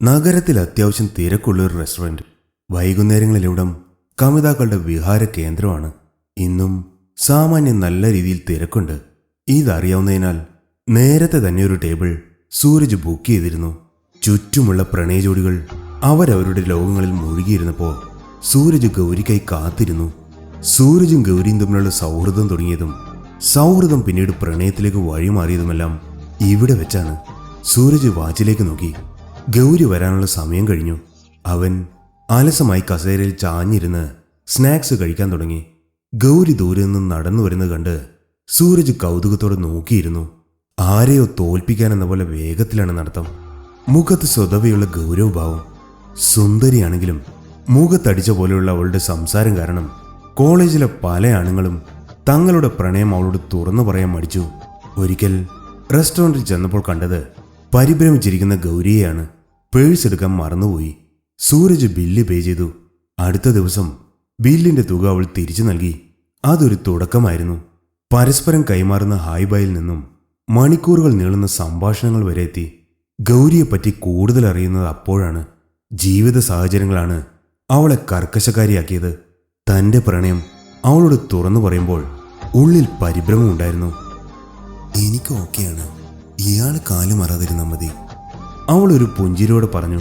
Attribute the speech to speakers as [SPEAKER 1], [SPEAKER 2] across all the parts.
[SPEAKER 1] നഗരത്തിൽ അത്യാവശ്യം തിരക്കുള്ളൊരു റെസ്റ്റോറൻറ്റ്. വൈകുന്നേരങ്ങളിലിവിടം കമിതാക്കളുടെ വിഹാര കേന്ദ്രമാണ്. ഇന്നും സാമാന്യം നല്ല രീതിയിൽ തിരക്കുണ്ട്. ഇതറിയാവുന്നതിനാൽ നേരത്തെ തന്നെ ഒരു ടേബിൾ സൂരജ് ബുക്ക് ചെയ്തിരുന്നു. ചുറ്റുമുള്ള പ്രണയജോഡികൾ അവരവരുടെ ലോകങ്ങളിൽ മുഴുകിയിരുന്നപ്പോൾ സൂരജ് ഗൗരിക്കായി കാത്തിരുന്നു. സൂരജും ഗൗരിയും തമ്മിലുള്ള സൗഹൃദം തുടങ്ങിയതും സൗഹൃദം പിന്നീട് പ്രണയത്തിലേക്ക് വഴിമാറിയതുമെല്ലാം ഇവിടെ വെച്ചാണ്. സൂരജ് വാച്ചിലേക്ക് നോക്കി. ഗൗരി വരാനുള്ള സമയം കഴിഞ്ഞു. അവൻ അലസമായി കസേരയിൽ ചാഞ്ഞിരുന്ന് സ്നാക്സ് കഴിക്കാൻ തുടങ്ങി. ഗൗരി ദൂരെ നിന്ന് നടന്നു വരുന്നത് കണ്ട് സൂരജ് കൗതുകത്തോടെ നോക്കിയിരുന്നു. ആരെയോ തോൽപ്പിക്കാനെന്ന പോലെ വേഗത്തിലാണ് നടത്തം. മുഖത്ത് സ്വതവയുള്ള ഗൗരവഭാവം. സുന്ദരിയാണെങ്കിലും മുഖത്തടിച്ച പോലെയുള്ള അവളുടെ സംസാരം കാരണം കോളേജിലെ പല ആണുങ്ങളും തങ്ങളുടെ പ്രണയം അവളോട് തുറന്നു പറയാൻ മടിച്ചു. ഒരിക്കൽ റെസ്റ്റോറൻറ്റിൽ ചെന്നപ്പോൾ കണ്ടത് പരിഭ്രമിച്ചിരിക്കുന്ന ഗൗരിയെയാണ്. പേഴ്സ് എടുക്കാൻ മറന്നുപോയി. സൂരജ് ബില്ല് പേ ചെയ്തു. അടുത്ത ദിവസം ബില്ലിന്റെ തുക അവൾ തിരിച്ചു നൽകി. അതൊരു തുടക്കമായിരുന്നു. പരസ്പരം കൈമാറുന്ന ഹായ് ബായിൽ നിന്നും മണിക്കൂറുകൾ നീളുന്ന സംഭാഷണങ്ങൾ വരെ എത്തി. ഗൗരിയെപ്പറ്റി കൂടുതൽ അറിയുന്നത് അപ്പോഴാണ്. ജീവിത സാഹചര്യങ്ങളാണ് അവളെ കർക്കശക്കാരിയാക്കിയത്. തന്റെ പ്രണയം അവളോട് തുറന്നു പറയുമ്പോൾ ഉള്ളിൽ പരിഭ്രമമുണ്ടായിരുന്നു. എനിക്ക് ഓക്കെയാണ്, ഇയാൾ കാല് മറാതിരുന്നാൽ മതി, അവളൊരു പുഞ്ചിരിയോടെ പറഞ്ഞു.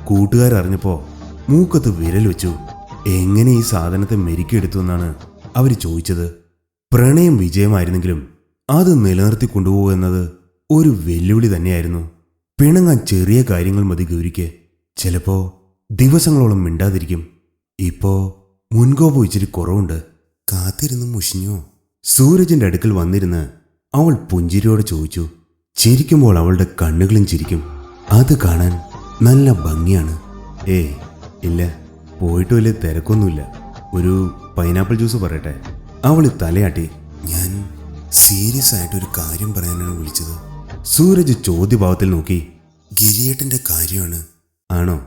[SPEAKER 1] കൂട്ടുകാരറിഞ്ഞപ്പോ മൂക്കത്ത് വിരൽ വെച്ചു. എങ്ങനെ ഈ സാധനത്തെ മെരുക്കിയെടുത്തു എന്നാണ് അവർ ചോദിച്ചത്. പ്രണയം വിജയമായിരുന്നെങ്കിലും അത് നിലനിർത്തി കൊണ്ടുപോകുക എന്നത് ഒരു വെല്ലുവിളി തന്നെയായിരുന്നു. പിണങ്ങാൻ ചെറിയ കാര്യങ്ങൾ മതി ഗൗരിക്ക്. ചിലപ്പോ ദിവസങ്ങളോളം മിണ്ടാതിരിക്കും. ഇപ്പോ മുൻകോപം ഇച്ചിരി കുറവുണ്ട്. കാത്തിരുന്ന് മുഷിഞ്ഞോ? സൂരജിന്റെ അടുക്കൽ വന്നിരുന്ന് അവൾ പുഞ്ചിരിയോടെ ചോദിച്ചു. ചിരിക്കുമ്പോൾ അവളുടെ കണ്ണുകളും ചിരിക്കും. അത് കാണാൻ നല്ല ഭംഗിയാണ്. ഏയ് ഇല്ല, പോയിട്ട് വലിയ തിരക്കൊന്നുമില്ല. ഒരു പൈനാപ്പിൾ ജ്യൂസ് പറയട്ടെ? അവൾ തലയാട്ടി. ഞാൻ സീരിയസ് ആയിട്ടൊരു കാര്യം പറയാനാണ് വിളിച്ചത്. സൂരജ് ചോദ്യഭാവത്തിൽ നോക്കി. ഗിരിയേട്ടന്റെ കാര്യമാണ്. ആണോ?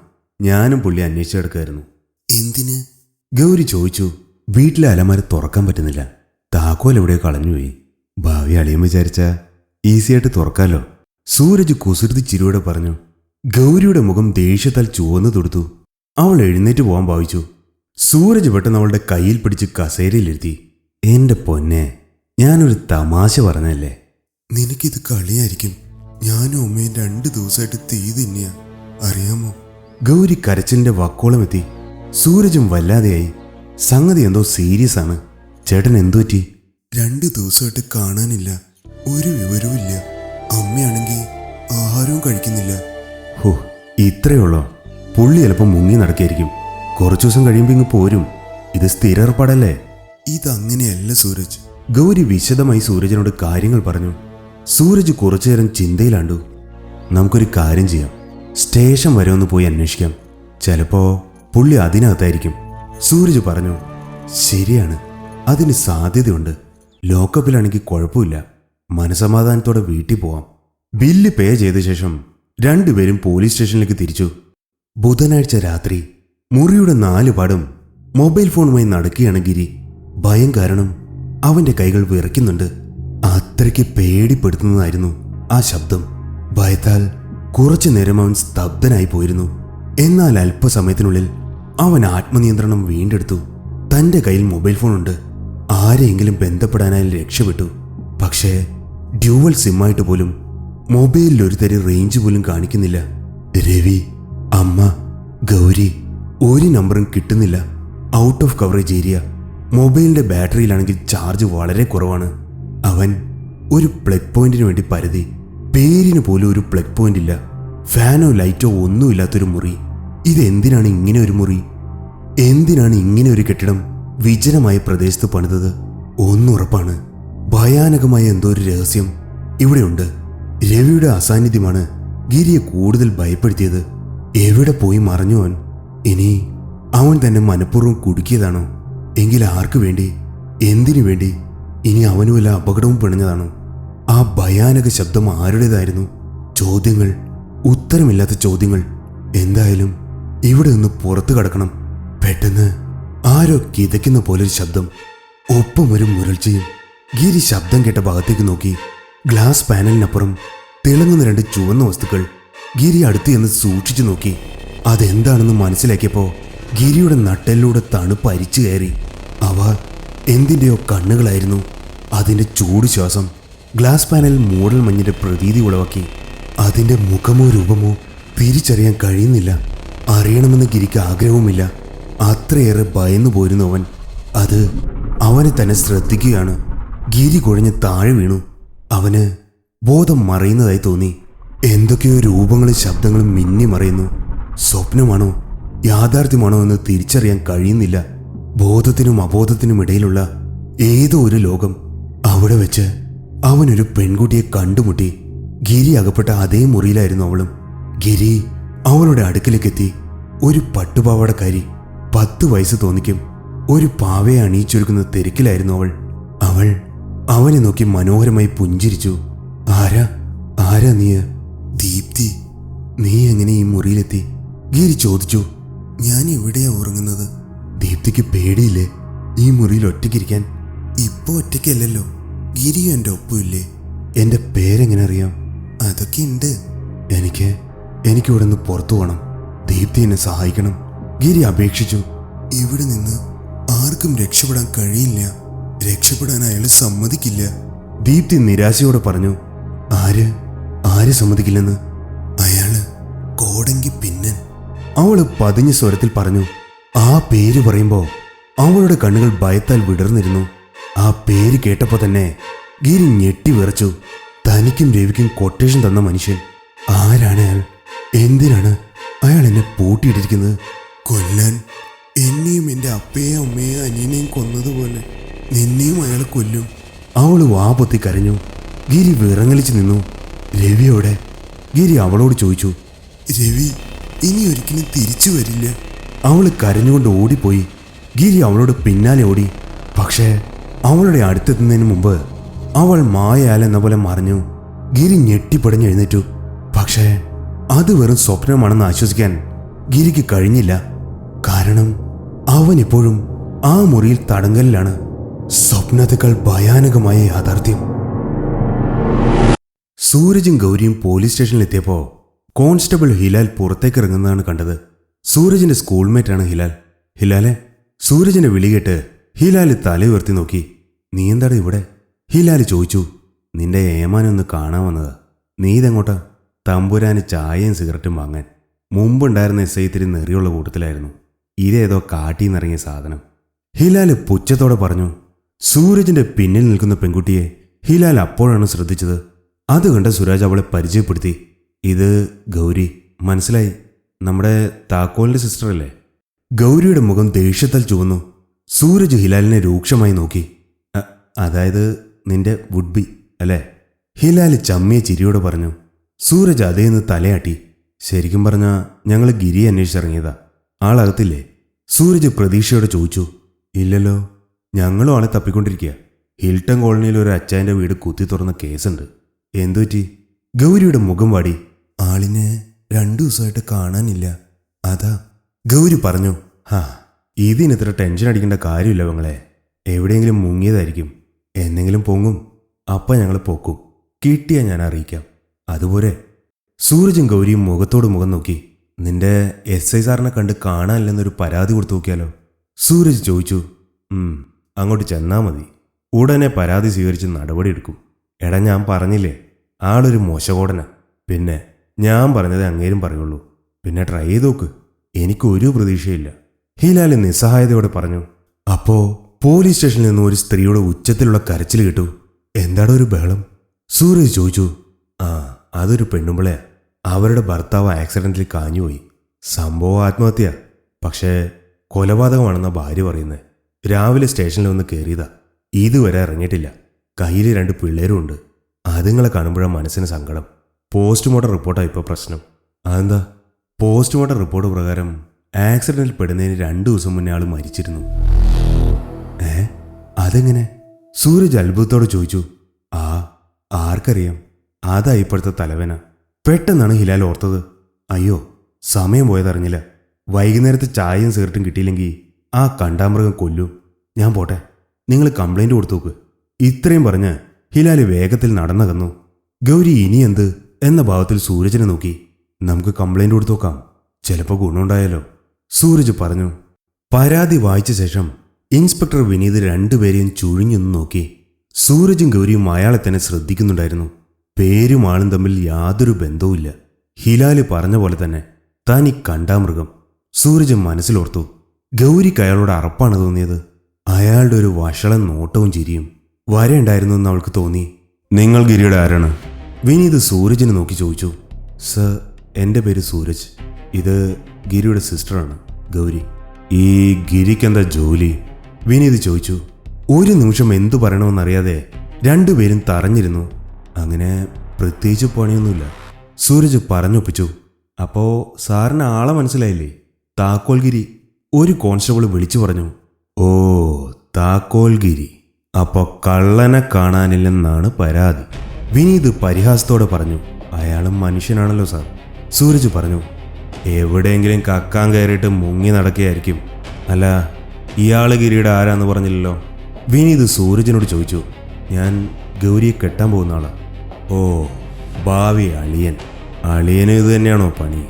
[SPEAKER 1] ഞാനും പുള്ളി അന്വേഷിച്ചു കിടക്കായിരുന്നു. എന്തിന്? ഗൗരി ചോദിച്ചു. വീട്ടിലെ അലമാര തുറക്കാൻ പറ്റുന്നില്ല. താക്കോൽ എവിടെ കളഞ്ഞുപോയി. ഭാവി അളിയും വിചാരിച്ച ഈസിയായിട്ട് തുറക്കാലോ. സൂരജ് കുസൃതി ചിരിയോടെ പറഞ്ഞു. ഗൗരിയുടെ മുഖം ദേഷ്യത്താൽ ചുവന്നു തൊടുത്തു. അവൾ എഴുന്നേറ്റ് പോകാൻ ഭാവിച്ചു. സൂരജ് പെട്ടെന്ന് അവളുടെ കയ്യിൽ പിടിച്ച് കസേരയിലിരുത്തി. എന്റെ പൊന്നെ, ഞാനൊരു തമാശ പറഞ്ഞല്ലേ. നിനക്കിത് കളിയായിരിക്കും. ഞാനും അമ്മയും 2 ദിവസമായിട്ട് തീ തിന്നിയ, അറിയാമോ? ഗൗരി കരച്ചിലിന്റെ വക്കോളം എത്തി. സൂരജും വല്ലാതെയായി. സംഗതി എന്തോ സീരിയസ് ആണ്. ചേട്ടൻ എന്തു പറ്റി? 2 ദിവസമായിട്ട് കാണാനില്ല, ഒരു വിവരവും ഇല്ല. അമ്മയാണെങ്കിൽ ആഹാരവും കഴിക്കുന്നില്ല. ഹോ, ഇത്രയുള്ളോ? പുള്ളി ചിലപ്പോൾ മുങ്ങി നടക്കായിരിക്കും. കുറച്ചു ദിവസം കഴിയുമ്പോൾ ഇങ്ങ് പോരും. ഇത് സ്ഥിര ഏർപ്പാടല്ലേ? ഇതങ്ങനെയല്ല സൂരജ്. ഗൗരി വിശദമായി സൂരജിനോട് കാര്യങ്ങൾ പറഞ്ഞു. സൂരജ് കുറച്ചുനേരം ചിന്തയിലാണ്ടു. നമുക്കൊരു കാര്യം ചെയ്യാം, സ്റ്റേഷൻ വരെ ഒന്ന് പോയി അന്വേഷിക്കാം. ചിലപ്പോ പുള്ളി അതിനകത്തായിരിക്കും. സൂരജ് പറഞ്ഞു. ശരിയാണ്, അതിന് സാധ്യതയുണ്ട്. ലോക്കപ്പിലാണെങ്കിൽ കുഴപ്പമില്ല. മനസമാധാനത്തോടെ വീട്ടിൽ പോവാം. ബില്ല് പേ ചെയ്ത ശേഷം രണ്ടുപേരും പോലീസ് സ്റ്റേഷനിലേക്ക് തിരിച്ചു. ബുധനാഴ്ച രാത്രി മുറിയുടെ 4 പാടും മൊബൈൽ ഫോണുമായി നടക്കുകയാണ് ഗിരി. ഭയം കാരണം അവന്റെ കൈകൾ വിറയ്ക്കുന്നുണ്ട്. അത്രയ്ക്ക് പേടിപ്പെടുത്തുന്നതായിരുന്നു ആ ശബ്ദം. ഭയത്താൽ കുറച്ചു നേരം അവൻ സ്തബ്ധനായി പോയിരുന്നു. എന്നാൽ അല്പസമയത്തിനുള്ളിൽ അവൻ ആത്മനിയന്ത്രണം വീണ്ടെടുത്തു. തന്റെ കയ്യിൽ മൊബൈൽ ഫോണുണ്ട്. ആരെയെങ്കിലും ബന്ധപ്പെടാനായി രക്ഷപ്പെട്ടു. പക്ഷേ ഡ്യുവൽ സിമ്മായിട്ട് പോലും മൊബൈലിൽ ഒരു തരി റേഞ്ച് പോലും കാണിക്കുന്നില്ല. രവി, അമ്മ, ഗൗരി, ഒരു നമ്പറും കിട്ടുന്നില്ല. Out of coverage area. മൊബൈലിന്റെ ബാറ്ററിയിലാണെങ്കിൽ ചാർജ് വളരെ കുറവാണ്. അവൻ ഒരു പ്ലഗ് പോയിന്റിന് വേണ്ടി പരതി. പേരിന് പോലും ഒരു പ്ലഗ് പോയിന്റ് ഇല്ല. ഫാനോ ലൈറ്റോ ഒന്നുമില്ലാത്തൊരു മുറി. ഇതെന്തിനാണ് ഇങ്ങനെ ഒരു മുറി? എന്തിനാണ് ഇങ്ങനെ ഒരു കെട്ടിടം വിജനമായ പ്രദേശത്ത് പണിതത്? ഒന്നുറപ്പാണ്, ഭയാനകമായ എന്തോ ഒരു രഹസ്യം ഇവിടെയുണ്ട്. രവിയുടെ അസാന്നിധ്യമാണ് ഗിരിയെ കൂടുതൽ ഭയപ്പെടുത്തിയത്. എവിടെ പോയി മറഞ്ഞു അവൻ? ഇനി അവൻ തന്നെ മനഃപൂർവ്വം കുടുക്കിയതാണോ? എങ്കിൽ ആർക്കു വേണ്ടി? എന്തിനു വേണ്ടി? ഇനി അവന് വല്ല അപകടവും പിണഞ്ഞതാണോ? ആ ഭയാനക ശബ്ദം ആരുടേതായിരുന്നു? ചോദ്യങ്ങൾ, ഉത്തരമില്ലാത്ത ചോദ്യങ്ങൾ. എന്തായാലും ഇവിടെ നിന്ന് പുറത്തു കടക്കണം. പെട്ടെന്ന് ആരോ കിതയ്ക്കുന്ന പോലൊരു ശബ്ദം, ഒപ്പം ഒരു മുരൾച്ചയും. ഗിരി ശബ്ദം കേട്ട ഭാഗത്തേക്ക് നോക്കി. ഗ്ലാസ് പാനലിനപ്പുറം തിളങ്ങുന്ന 2 ചുവന്ന വസ്തുക്കൾ. ഗിരി അടുത്ത് ചെന്ന് സൂക്ഷിച്ചു നോക്കി. അതെന്താണെന്ന് മനസ്സിലാക്കിയപ്പോൾ ഗിരിയുടെ നട്ടെല്ലിലൂടെ തണുപ്പ് അരിച്ചു കയറി. അവ എന്തിൻ്റെയോ കണ്ണുകളായിരുന്നു. അതിൻ്റെ ചൂട് ശ്വാസം ഗ്ലാസ് പാനൽ മൂടൽ മഞ്ഞിൻ്റെ പ്രതീതി ഉളവാക്കി. അതിൻ്റെ മുഖമോ രൂപമോ തിരിച്ചറിയാൻ കഴിയുന്നില്ല. അറിയണമെന്ന് ഗിരിക്ക് ആഗ്രഹവുമില്ല. അത്രയേറെ ഭയന്നു പോയിരുന്നു അവൻ. അത് അവനെ തന്നെ ശ്രദ്ധിക്കുകയാണ്. ഗിരി കുഴഞ്ഞ് താഴെ വീണു. അവന് ബോധം മറയുന്നതായി തോന്നി. എന്തൊക്കെയോ രൂപങ്ങളും ശബ്ദങ്ങളും മിന്നി മറയുന്നു. സ്വപ്നമാണോ യാഥാർത്ഥ്യമാണോ എന്ന് തിരിച്ചറിയാൻ കഴിയുന്നില്ല. ബോധത്തിനും അബോധത്തിനും ഇടയിലുള്ള ഏതോ ഒരു ലോകം. അവിടെ വെച്ച് അവനൊരു പെൺകുട്ടിയെ കണ്ടുമുട്ടി. ഗിരി അകപ്പെട്ട അതേ മുറിയിലായിരുന്നു അവളും. ഗിരി അവളുടെ അടുക്കലേക്കെത്തി. ഒരു പട്ടുപാവാടക്കാരി, 10 വയസ്സ് തോന്നിക്കും. ഒരു പാവയെ അണിയിച്ചൊരുക്കുന്ന തിരക്കിലായിരുന്നു അവൾ. അവൾ അവനെ നോക്കി മനോഹരമായി പുഞ്ചിരിച്ചു. ആരാ നീ? ദീപ്തി. നീ എങ്ങനെ ഈ മുറിയിലെത്തി? ഗിരി ചോദിച്ചു. ഞാൻ എവിടെയാ ഉറങ്ങുന്നത്? ദീപ്തിക്ക് പേടിയില്ലേ ഈ മുറിയിൽ ഒറ്റയ്ക്കിരിക്കാൻ? ഇപ്പൊ ഒറ്റയ്ക്കല്ലല്ലോ, ഗിരി എൻ്റെ ഒപ്പമില്ലേ? എൻ്റെ പേരെങ്ങനെ അറിയാം? അതൊക്കെ ഉണ്ട്. എനിക്ക് ഇവിടെ നിന്ന് പുറത്തു പോകണം. ദീപ്തി എന്നെ സഹായിക്കണം, ഗിരി അപേക്ഷിച്ചു. ഇവിടെ നിന്ന് ആർക്കും രക്ഷപ്പെടാൻ കഴിയില്ല. രക്ഷപ്പെടാൻ അയാൾ സമ്മതിക്കില്ല. ദീപ്തി നിരാശയോടെ പറഞ്ഞു. ആര് സമ്മതിക്കില്ലെന്ന്? അയാള് കോടങ്കി പിന്നൻ. അവള് പതിഞ്ഞ സ്വരത്തിൽ പറഞ്ഞു. ആ പേര് പറയുമ്പോ അവളുടെ കണ്ണുകൾ ഭയത്താൽ വിടർന്നിരുന്നു. ആ പേര് കേട്ടപ്പോ തന്നെ ഗിരി ഞെട്ടി വിറച്ചു. തനിക്കും രവിക്കും കൊട്ടേഷൻ തന്ന മനുഷ്യൻ. ആരാണ് അയാൾ? എന്തിനാണ് അയാൾ എന്നെ പൂട്ടിയിട്ടിരിക്കുന്നത്? കൊല്ലാൻ. എന്നെയും എൻ്റെ അപ്പയെയും അമ്മയെയും അനിയനെയും കൊന്നതുപോലെ നിന്നെയും അയാൾ കൊല്ലും. അവള് വാപൊത്തി കരഞ്ഞു. ഗിരി വിറങ്ങലിച്ചു നിന്നു. രവിയോടെ? ഗിരി അവളോട് ചോദിച്ചു. രവി ഇനി ഒരിക്കലും തിരിച്ചു വരില്ല. അവള് കരഞ്ഞുകൊണ്ട് ഓടിപ്പോയി. ഗിരി അവളോട് പിന്നാലെ ഓടി. പക്ഷേ അവളുടെ അടുത്തെത്തുന്നതിന് മുമ്പ് അവൾ മായയാലെന്ന പോലെ മറിഞ്ഞു. ഗിരി ഞെട്ടിപ്പടഞ്ഞ് എഴുന്നേറ്റു. പക്ഷേ അത് വെറും സ്വപ്നമാണെന്ന് ആശ്വസിക്കാൻ ഗിരിക്ക് കഴിഞ്ഞില്ല. കാരണം അവൻ ഇപ്പോഴും ആ മുറിയിൽ തടങ്കലിലാണ്. സ്വപ്നത്തേക്കാൾ ഭയാനകമായ യാഥാർത്ഥ്യം. സൂരജും ഗൗരിയും പോലീസ് സ്റ്റേഷനിലെത്തിയപ്പോൾ കോൺസ്റ്റബിൾ ഹിലാൽ പുറത്തേക്ക് ഇറങ്ങുന്നതാണ് കണ്ടത്. സൂരജിന്റെ സ്കൂൾമേറ്റാണ് ഹിലാൽ. ഹിലാലെ? സൂരജിന്റെ വിളി കേട്ട് ഹിലാല് തലയുയർത്തി നോക്കി. നീ എന്താണ് ഇവിടെ? ഹിലാല് ചോദിച്ചു. നിന്റെ ഏമാനൊന്ന് കാണാൻ വന്നതാ. നീ ഇതെങ്ങോട്ടാ? തമ്പുരാന് ചായയും സിഗരറ്റും വാങ്ങാൻ. മുമ്പുണ്ടായിരുന്ന എസ് ഐ ഇത്തിരി നെറിയുള്ള കൂട്ടത്തിലായിരുന്നു. ഇതേതോ കാട്ടിന്നിറങ്ങിയ സാധനം. ഹിലാല് പുച്ഛത്തോടെ പറഞ്ഞു. സൂരജിന്റെ പിന്നിൽ നിൽക്കുന്ന പെൺകുട്ടിയെ ഹിലാൽ അപ്പോഴാണ് ശ്രദ്ധിച്ചത്. അത് കണ്ട സുരാജ് അവളെ പരിചയപ്പെടുത്തി. ഇത് ഗൗരി. മനസ്സിലായി, നമ്മുടെ താക്കോലിന്റെ സിസ്റ്ററല്ലേ? ഗൗരിയുടെ മുഖം ദേഷ്യത്താൽ ചുവന്നു. സൂരജ് ഹിലാലിനെ രൂക്ഷമായി നോക്കി. അതായത് നിന്റെ വുഡ് ബി അല്ലേ? ഹിലാൽ ചമ്മിയ ചിരിയോട് പറഞ്ഞു. സൂരജ് അതേന്ന് തലയാട്ടി. ശരിക്കും പറഞ്ഞാൽ ഞങ്ങൾ ഗിരി അന്വേഷിച്ചിറങ്ങിയതാ. ആളകത്തില്ലേ? സൂരജ് പ്രതീക്ഷയോടെ ചോദിച്ചു. ഇല്ലല്ലോ, ഞങ്ങളും ആളെ തപ്പിക്കൊണ്ടിരിക്കുക. ഹിൽട്ടൺ കോളനിയിൽ ഒരു അച്ചായൻ്റെ വീട് കുത്തി തുറന്ന കേസുണ്ട്. എന്തുപറ്റി? ഗൗരിയുടെ മുഖം വാടി. ആളിനെ 2 ദിവസമായിട്ട് കാണാനില്ല, അതാ. ഗൗരി പറഞ്ഞു. ഇതിനിത്ര ടെൻഷൻ അടിക്കേണ്ട കാര്യമില്ല പെങ്ങളെ. എവിടെയെങ്കിലും മുങ്ങിയതായിരിക്കും. എന്നെങ്കിലും പൊങ്ങും. അപ്പം ഞങ്ങൾ പൊക്കും. കിട്ടിയാൽ ഞാൻ അറിയിക്കാം. അതുപോലെ. സൂരജും ഗൗരിയും മുഖത്തോട് മുഖം നോക്കി. നിന്റെ എസ് ഐ സാറിനെ കണ്ട് കാണാനില്ലെന്നൊരു പരാതി കൊടുത്തു നോക്കിയാലോ? സൂരജ് ചോദിച്ചു. അങ്ങോട്ട് ചെന്നാ മതി. ഉടനെ പരാതി സ്വീകരിച്ച് നടപടിയെടുക്കും. എടാ, ഞാൻ പറഞ്ഞില്ലേ, ആളൊരു മോശകോടനാ. പിന്നെ ഞാൻ പറഞ്ഞതേ അങ്ങേരും പറയുള്ളൂ. പിന്നെ ട്രൈ ചെയ്ത് നോക്ക്. എനിക്കൊരു പ്രതീക്ഷയില്ല. ഹിലാൽ നിസ്സഹായതയോടെ പറഞ്ഞു. അപ്പോ പോലീസ് സ്റ്റേഷനിൽ നിന്ന് ഒരു സ്ത്രീയുടെ ഉച്ചത്തിലുള്ള കരച്ചിൽ കേട്ടു. എന്താടോ ഒരു ബഹളം? സൂരജ് ചോദിച്ചു. അതൊരു പെണ്ണുമ്പിളയാ. അവരുടെ ഭർത്താവ് ആക്സിഡന്റിൽ കാഞ്ഞുപോയി. സംഭവം ആത്മഹത്യ. പക്ഷേ കൊലപാതകമാണെന്ന ഭാര്യ പറയുന്നത്. രാവിലെ സ്റ്റേഷനിൽ വന്ന് കയറിയതാ. ഇതുവരെ ഇറങ്ങിയിട്ടില്ല. കയ്യിൽ 2 പിള്ളേരും ഉണ്ട്. അതുങ്ങളെ കാണുമ്പോഴാണ് മനസ്സിന് സങ്കടം. പോസ്റ്റ്മോർട്ടം റിപ്പോർട്ടാണ് ഇപ്പോൾ പ്രശ്നം. അതെന്താ? പോസ്റ്റ്മോർട്ടം റിപ്പോർട്ട് പ്രകാരം ആക്സിഡന്റിൽ പെടുന്നതിന് 2 ദിവസം മുന്നേ ആൾ മരിച്ചിരുന്നു. അതെങ്ങനെ? സൂരജ് അത്ഭുതത്തോടെ ചോദിച്ചു. ആർക്കറിയാം? അതാ ഇപ്പോഴത്തെ തലവേന. പെട്ടെന്നാണ് ഹിലാൽ ഓർത്തത്. അയ്യോ, സമയം പോയതറിഞ്ഞില്ല. വൈകുന്നേരത്തെ ചായയും സിഗരറ്റും കിട്ടിയില്ലെങ്കിൽ ആ കണ്ടാമൃഗം കൊല്ലും. ഞാൻ പോട്ടെ, നിങ്ങൾ കംപ്ലൈൻറ്റ് കൊടുത്തു നോക്ക്. ഇത്രയും പറഞ്ഞ് ഹിലാൽ വേഗത്തിൽ നടന്നകന്നു. ഗൗരി ഇനി എന്ത് എന്ന ഭാവത്തിൽ സൂരജിനെ നോക്കി. നമുക്ക് കംപ്ലൈന്റ് കൊടുത്തു നോക്കാം, ചിലപ്പോൾ ഗുണമുണ്ടായാലോ, സൂരജ് പറഞ്ഞു. പരാതി വായിച്ച ശേഷം ഇൻസ്പെക്ടർ വിനീത് രണ്ടുപേരെയും ചുഴിഞ്ഞൊന്നു നോക്കി. സൂരജും ഗൗരിയും അയാളെ തന്നെ ശ്രദ്ധിക്കുന്നുണ്ടായിരുന്നു. പേരും ആളും തമ്മിൽ യാതൊരു ബന്ധവുമില്ല. ഹിലാല് പറഞ്ഞ പോലെ തന്നെ താൻ ഈ കണ്ടാമൃഗം. സൂരജ് മനസ്സിലോർത്തു. ഗൗരിക്ക് അയാളോട് അറപ്പാണ് തോന്നിയത്. അയാളുടെ ഒരു വഷളൻ നോട്ടവും ചിരിയും വരേണ്ടായിരുന്നു എന്ന് അവൾക്ക് തോന്നി. നിങ്ങൾ ഗിരിയുടെ ആരാണ്? വിനീത് സൂരജിനെ നോക്കി ചോദിച്ചു. സർ, എൻ്റെ പേര് സൂരജ്. ഇത് ഗിരിയുടെ സിസ്റ്ററാണ് ഗൗരി. ഈ ഗിരിക്കെന്താ ജോലി? വിനീത് ചോദിച്ചു. ഒരു നിമിഷം എന്തു പറയണമെന്നറിയാതെ രണ്ടുപേരും തറഞ്ഞിരുന്നു. അങ്ങനെ പ്രത്യേകിച്ച് പണിയൊന്നുമില്ല, സൂരജ് പറഞ്ഞൊപ്പിച്ചു. അപ്പോ സാറിന് ആളെ മനസ്സിലായില്ലേ? താക്കോൽഗിരി, ഒരു കോൺസ്റ്റബിൾ വിളിച്ചു പറഞ്ഞു. ഓ, താക്കോൽഗിരി. അപ്പൊ കള്ളനെ കാണാനില്ലെന്നാണ് പരാതി, വിനീത് പരിഹാസത്തോടെ പറഞ്ഞു. അയാളും മനുഷ്യനാണല്ലോ സാർ, സൂരജ് പറഞ്ഞു. എവിടെയെങ്കിലും കക്കാൻ കയറിയിട്ട് മുങ്ങി നടക്കുകയായിരിക്കും. അല്ല, ഇയാള് ഗിരിയുടെ ആരാന്ന് പറഞ്ഞില്ലല്ലോ, വിനീത് സൂരജിനോട് ചോദിച്ചു. ഞാൻ ഗൗരിയെ കെട്ടാൻ പോകുന്ന ആളാ. ഓ, ഭാവി അളിയൻ. അളിയന് ഇത് തന്നെയാണോ പണി?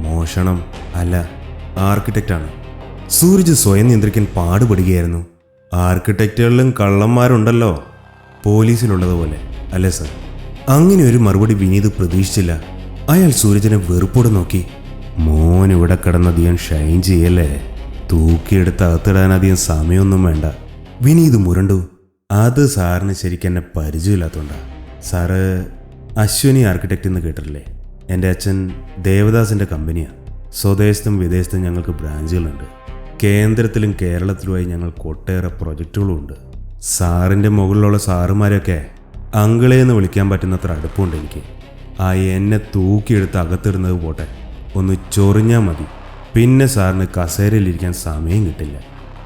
[SPEAKER 1] മോഷണം? അല്ല, ആർക്കിടെക്റ്റാണ്. സൂരജ് സ്വയം നിയന്ത്രിക്കാൻ പാടുപെടുകയായിരുന്നു. ആർക്കിടെക്റ്റുകളിലും കള്ളന്മാരുണ്ടല്ലോ, പോലീസിലുള്ളതുപോലെ അല്ലേ സർ? അങ്ങനെ ഒരു മറുപടി വിനീത് പ്രതീക്ഷിച്ചില്ല. അയാൾ സൂരജിനെ വെറുപ്പോടെ നോക്കി. മോൻ ഇവിടെ കിടന്നധികം ഷൈൻ ചെയ്യല്ലേ, തൂക്കിയെടുത്ത് അകത്തിടാൻ അധികം സമയമൊന്നും വേണ്ട. വിനീത് മുരണ്ടു. അത് സാറിന് ശരിക്കും എന്നെ പരിചയമില്ലാത്തതുകൊണ്ടാ. സാറ് അശ്വിനി ആർക്കിടെക്റ്റ് എന്ന് കേട്ടിട്ടില്ലേ? എൻ്റെ അച്ഛൻ ദേവദാസിൻ്റെ കമ്പനിയാണ്. സ്വദേശത്തും വിദേശത്തും ഞങ്ങൾക്ക് ബ്രാഞ്ചുകളുണ്ട്. കേന്ദ്രത്തിലും കേരളത്തിലുമായി ഞങ്ങൾക്ക് ഒട്ടേറെ പ്രൊജക്റ്റുകളുമുണ്ട്. സാറിൻ്റെ മുകളിലുള്ള സാറുമാരെയൊക്കെ അങ്കിളേന്ന് വിളിക്കാൻ പറ്റുന്നത്ര അടുപ്പമുണ്ട് എനിക്ക്. ആ എന്നെ തൂക്കിയെടുത്ത് അകത്തിടുന്നത് പോട്ടെ, ഒന്ന് ചൊറിഞ്ഞാൽ മതി, പിന്നെ സാറിന് കസേരയിലിരിക്കാൻ സമയം കിട്ടില്ല.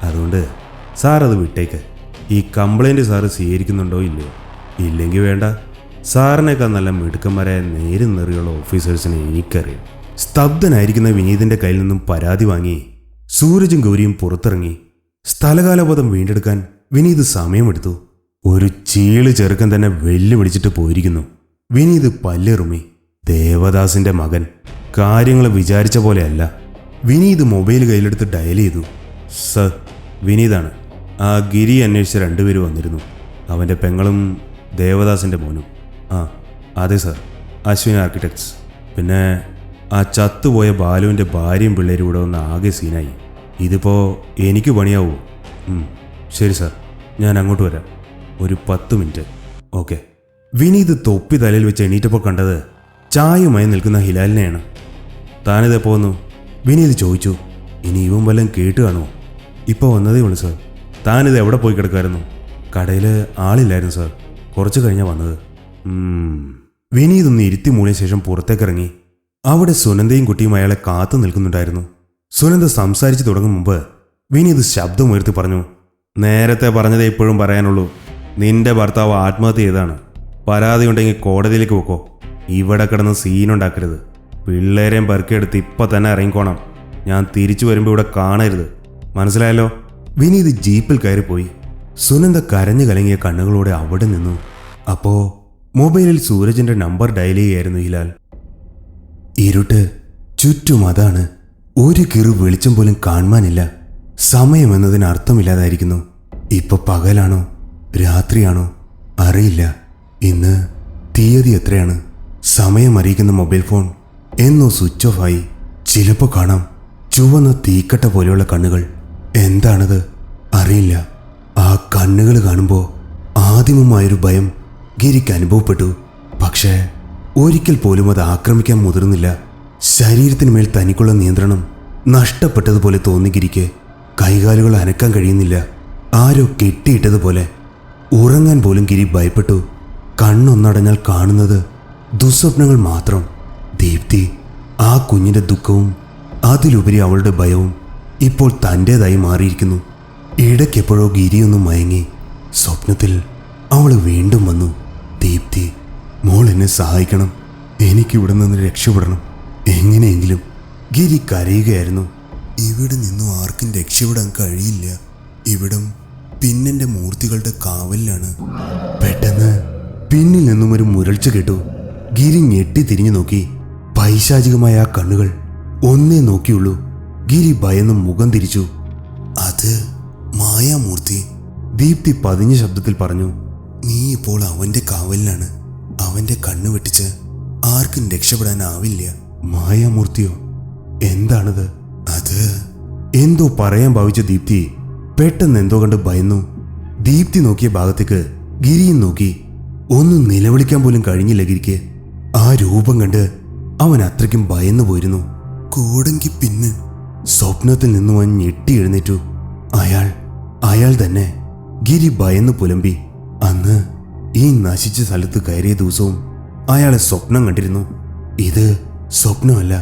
[SPEAKER 1] അതുകൊണ്ട് സാർ അത് വിട്ടേക്ക്. ഈ കംപ്ലൈൻറ്റ് സാറ് സ്വീകരിക്കുന്നുണ്ടോ ഇല്ലയോ? ഇല്ലെങ്കിൽ വേണ്ട, സാറിനേക്കാൾ നല്ല മിടുക്കന്മാരായ നേരും നെറിയുള്ള ഓഫീസേഴ്സിനെ എനിക്കറിയാം. സ്തബ്ധനായിരിക്കുന്ന വിനീതിൻ്റെ കയ്യിൽ നിന്നും പരാതി വാങ്ങി സൂരജും ഗൗരിയും പുറത്തിറങ്ങി. സ്ഥലകാലബോധം വീണ്ടെടുക്കാൻ വിനീത് സമയമെടുത്തു. ഒരു ചീള് ചെറുക്കൻ തന്നെ വെല്ലുവിളിച്ചിട്ട് പോയിരിക്കുന്നു. വിനീത് പല്ലെറുമി. ദേവദാസിന്റെ മകൻ. കാര്യങ്ങൾ വിചാരിച്ച പോലെയല്ല. വിനീത് മൊബൈൽ കയ്യിലെടുത്ത് ഡയൽ ചെയ്തു. സർ, വിനീതാണ്. ആ ഗിരി അന്വേഷിച്ച രണ്ടുപേരും വന്നിരുന്നു. അവൻ്റെ പെങ്ങളും ദേവദാസിൻ്റെ മോനും. ആ അതെ സർ, അശ്വിനി ആർക്കിടെക്ട്സ്. പിന്നെ ആ ചത്തുപോയ ബാലുവിൻ്റെ ഭാര്യയും പിള്ളേരും ഇവിടെ വന്ന് ആകെ സീനായി. ഇതിപ്പോൾ എനിക്ക് പണിയാവൂ? ശരി സാർ, ഞാൻ അങ്ങോട്ട് വരാം. ഒരു 10 മിനിറ്റ്. ഓക്കെ. വിനീത് തൊപ്പി തലയിൽ വെച്ച് എണീറ്റപ്പോൾ കണ്ടത് ചായയുമായി നിൽക്കുന്ന ഹിലാലിനെയാണ്. താനിത് എപ്പോൾ വന്നു? വിനീത് ചോദിച്ചു. ഇനി ഇവൻ വല്ലതും കേട്ട് കാണുമോ? ഇപ്പോൾ വന്നതേ ഉള്ളൂ സാർ. താനിത് എവിടെ പോയി കിടക്കുമായിരുന്നു? കടയിൽ ആളില്ലായിരുന്നു സാർ, കുറച്ച് കഴിഞ്ഞാൽ വന്നത്. വിനീത് ഒന്ന് ഇരുത്തി മൂളിയ ശേഷം പുറത്തേക്കിറങ്ങി. അവിടെ സുനന്ദയും കുട്ടിയും അയാളെ കാത്തു നിൽക്കുന്നുണ്ടായിരുന്നു. സുനന്ദ സംസാരിച്ചു തുടങ്ങും മുമ്പ് വിനീത് ശബ്ദമുയർത്തി പറഞ്ഞു. നേരത്തെ പറഞ്ഞതേ ഇപ്പോഴും പറയാനുള്ളൂ. നിന്റെ ഭർത്താവ് ആത്മഹത്യ ചെയ്താണ്. പരാതി ഉണ്ടെങ്കിൽ കോടതിയിലേക്ക് പോക്കോ. ഇവിടെ കിടന്ന് സീനുണ്ടാക്കരുത്. പിള്ളേരെയും പെറുക്കിയെടുത്ത് ഇപ്പം തന്നെ ഇറങ്ങിക്കോണം. ഞാൻ തിരിച്ചു വരുമ്പോൾ ഇവിടെ കാണരുത്, മനസ്സിലായല്ലോ? വിനീത് ജീപ്പിൽ കയറിപ്പോയി. സുനന്ദ കരഞ്ഞു കലങ്ങിയ കണ്ണുകളോടെ അവിടെ നിന്നു. അപ്പോ മൊബൈലിൽ സൂരജിന്റെ നമ്പർ ഡയൽ ചെയ്യായിരുന്നു ഹിലാൽ. ഇരുട്ട് ചുറ്റും. അതാണ്, ഒരു കിറു വെളിച്ചം പോലും കാണാനില്ല. സമയം എന്നതിന് അർത്ഥമില്ലാതായിരിക്കുന്നു. ഇപ്പൊ പകലാണോ രാത്രിയാണോ അറിയില്ല. ഇന്ന് തീയതി എത്രയാണ്? സമയം അറിയിക്കുന്ന മൊബൈൽ ഫോൺ എന്നോ സ്വിച്ച് ഓഫ് ആയി. ചിലപ്പോൾ കാണാം ചുവന്ന തീക്കട്ട പോലെയുള്ള കണ്ണുകൾ. എന്താണത് അറിയില്ല. ആ കണ്ണുകൾ കാണുമ്പോൾ ആദ്യമായൊരു ഭയം ഗിരിക്ക് അനുഭവപ്പെട്ടു. പക്ഷേ ഒരിക്കൽ പോലും അത് ആക്രമിക്കാൻ മുതിർന്നില്ല. ശരീരത്തിന് മേൽ തനിക്കുള്ള നിയന്ത്രണം നഷ്ടപ്പെട്ടതുപോലെ തോന്നി ഗിരിക്ക്. കൈകാലുകൾ അനക്കാൻ കഴിയുന്നില്ല. ആരോ കെട്ടിയിട്ടതുപോലെ. ഉറങ്ങാൻ പോലും ഗിരി ഭയപ്പെട്ടു. കണ്ണൊന്നടഞ്ഞാൽ കാണുന്നത് ദുസ്വപ്നങ്ങൾ മാത്രം. ദീപ്തി, ആ കുഞ്ഞിന്റെ ദുഃഖവും അതിലുപരി അവളുടെ ഭയവും ഇപ്പോൾ തൻ്റേതായി മാറിയിരിക്കുന്നു. ഇടയ്ക്കെപ്പോഴോ ഗിരിയൊന്നും മയങ്ങി. സ്വപ്നത്തിൽ അവൾ വീണ്ടും വന്നു. ദീപ്തി, മോൾ എന്നെ സഹായിക്കണം, എനിക്കിവിടെ നിന്ന് രക്ഷപ്പെടണം, എങ്ങനെയെങ്കിലും. ഗിരി കരയുകയായിരുന്നു. ഇവിടെ നിന്നും ആർക്കും രക്ഷപ്പെടാൻ കഴിയില്ല. ഇവിടം പിന്നെൻ്റെ മൂർത്തികളുടെ കാവലിലാണ്. പെട്ടെന്ന് പിന്നിൽ നിന്നും ഒരു മുരൾച്ച കേട്ടു. ഗിരി ഞെട്ടി തിരിഞ്ഞു നോക്കി. പൈശാചികമായ ആ കണ്ണുകൾ ഒന്നേ നോക്കിയുള്ളൂ. ഗിരി ഭയന്ന് മുഖം തിരിച്ചു.
[SPEAKER 2] അത് മായാമൂർത്തി.
[SPEAKER 1] ദീപ്തി പതിഞ്ഞ ശബ്ദത്തിൽ പറഞ്ഞു.
[SPEAKER 2] നീ ഇപ്പോൾ അവന്റെ കാവലിലാണ്. അവന്റെ കണ്ണു വെട്ടിച്ച് ആർക്കും രക്ഷപ്പെടാനാവില്ല.
[SPEAKER 1] മായാമൂർത്തിയോ? എന്താണത്?
[SPEAKER 2] അത്
[SPEAKER 1] എന്തോ പറയാൻ ഭാവിച്ച ദീപ്തി പെട്ടെന്ന് എന്തോ കണ്ട് ഭയന്നു. ദീപ്തി നോക്കിയ ഭാഗത്തേക്ക് ഗിരിയും നോക്കി. ഒന്നും നിലവിളിക്കാൻ പോലും കഴിഞ്ഞില്ല ഗിരിക്ക്. ആ രൂപം കണ്ട് അവൻ അത്രയ്ക്കും ഭയന്നു പോയിരുന്നു.
[SPEAKER 2] കോടങ്കി പിന്നെ
[SPEAKER 1] സ്വപ്നത്തിൽ നിന്നും അവൻ ഞെട്ടി എഴുന്നേറ്റു. അയാൾ തന്നെ. ഗിരി ഭയന്ന് പുലമ്പി. അന്ന് ഈ നശിച്ച സ്ഥലത്ത് കയറിയ ദിവസവും അയാളെ സ്വപ്നം കണ്ടിരുന്നു. ഇത് സ്വപ്നമല്ല,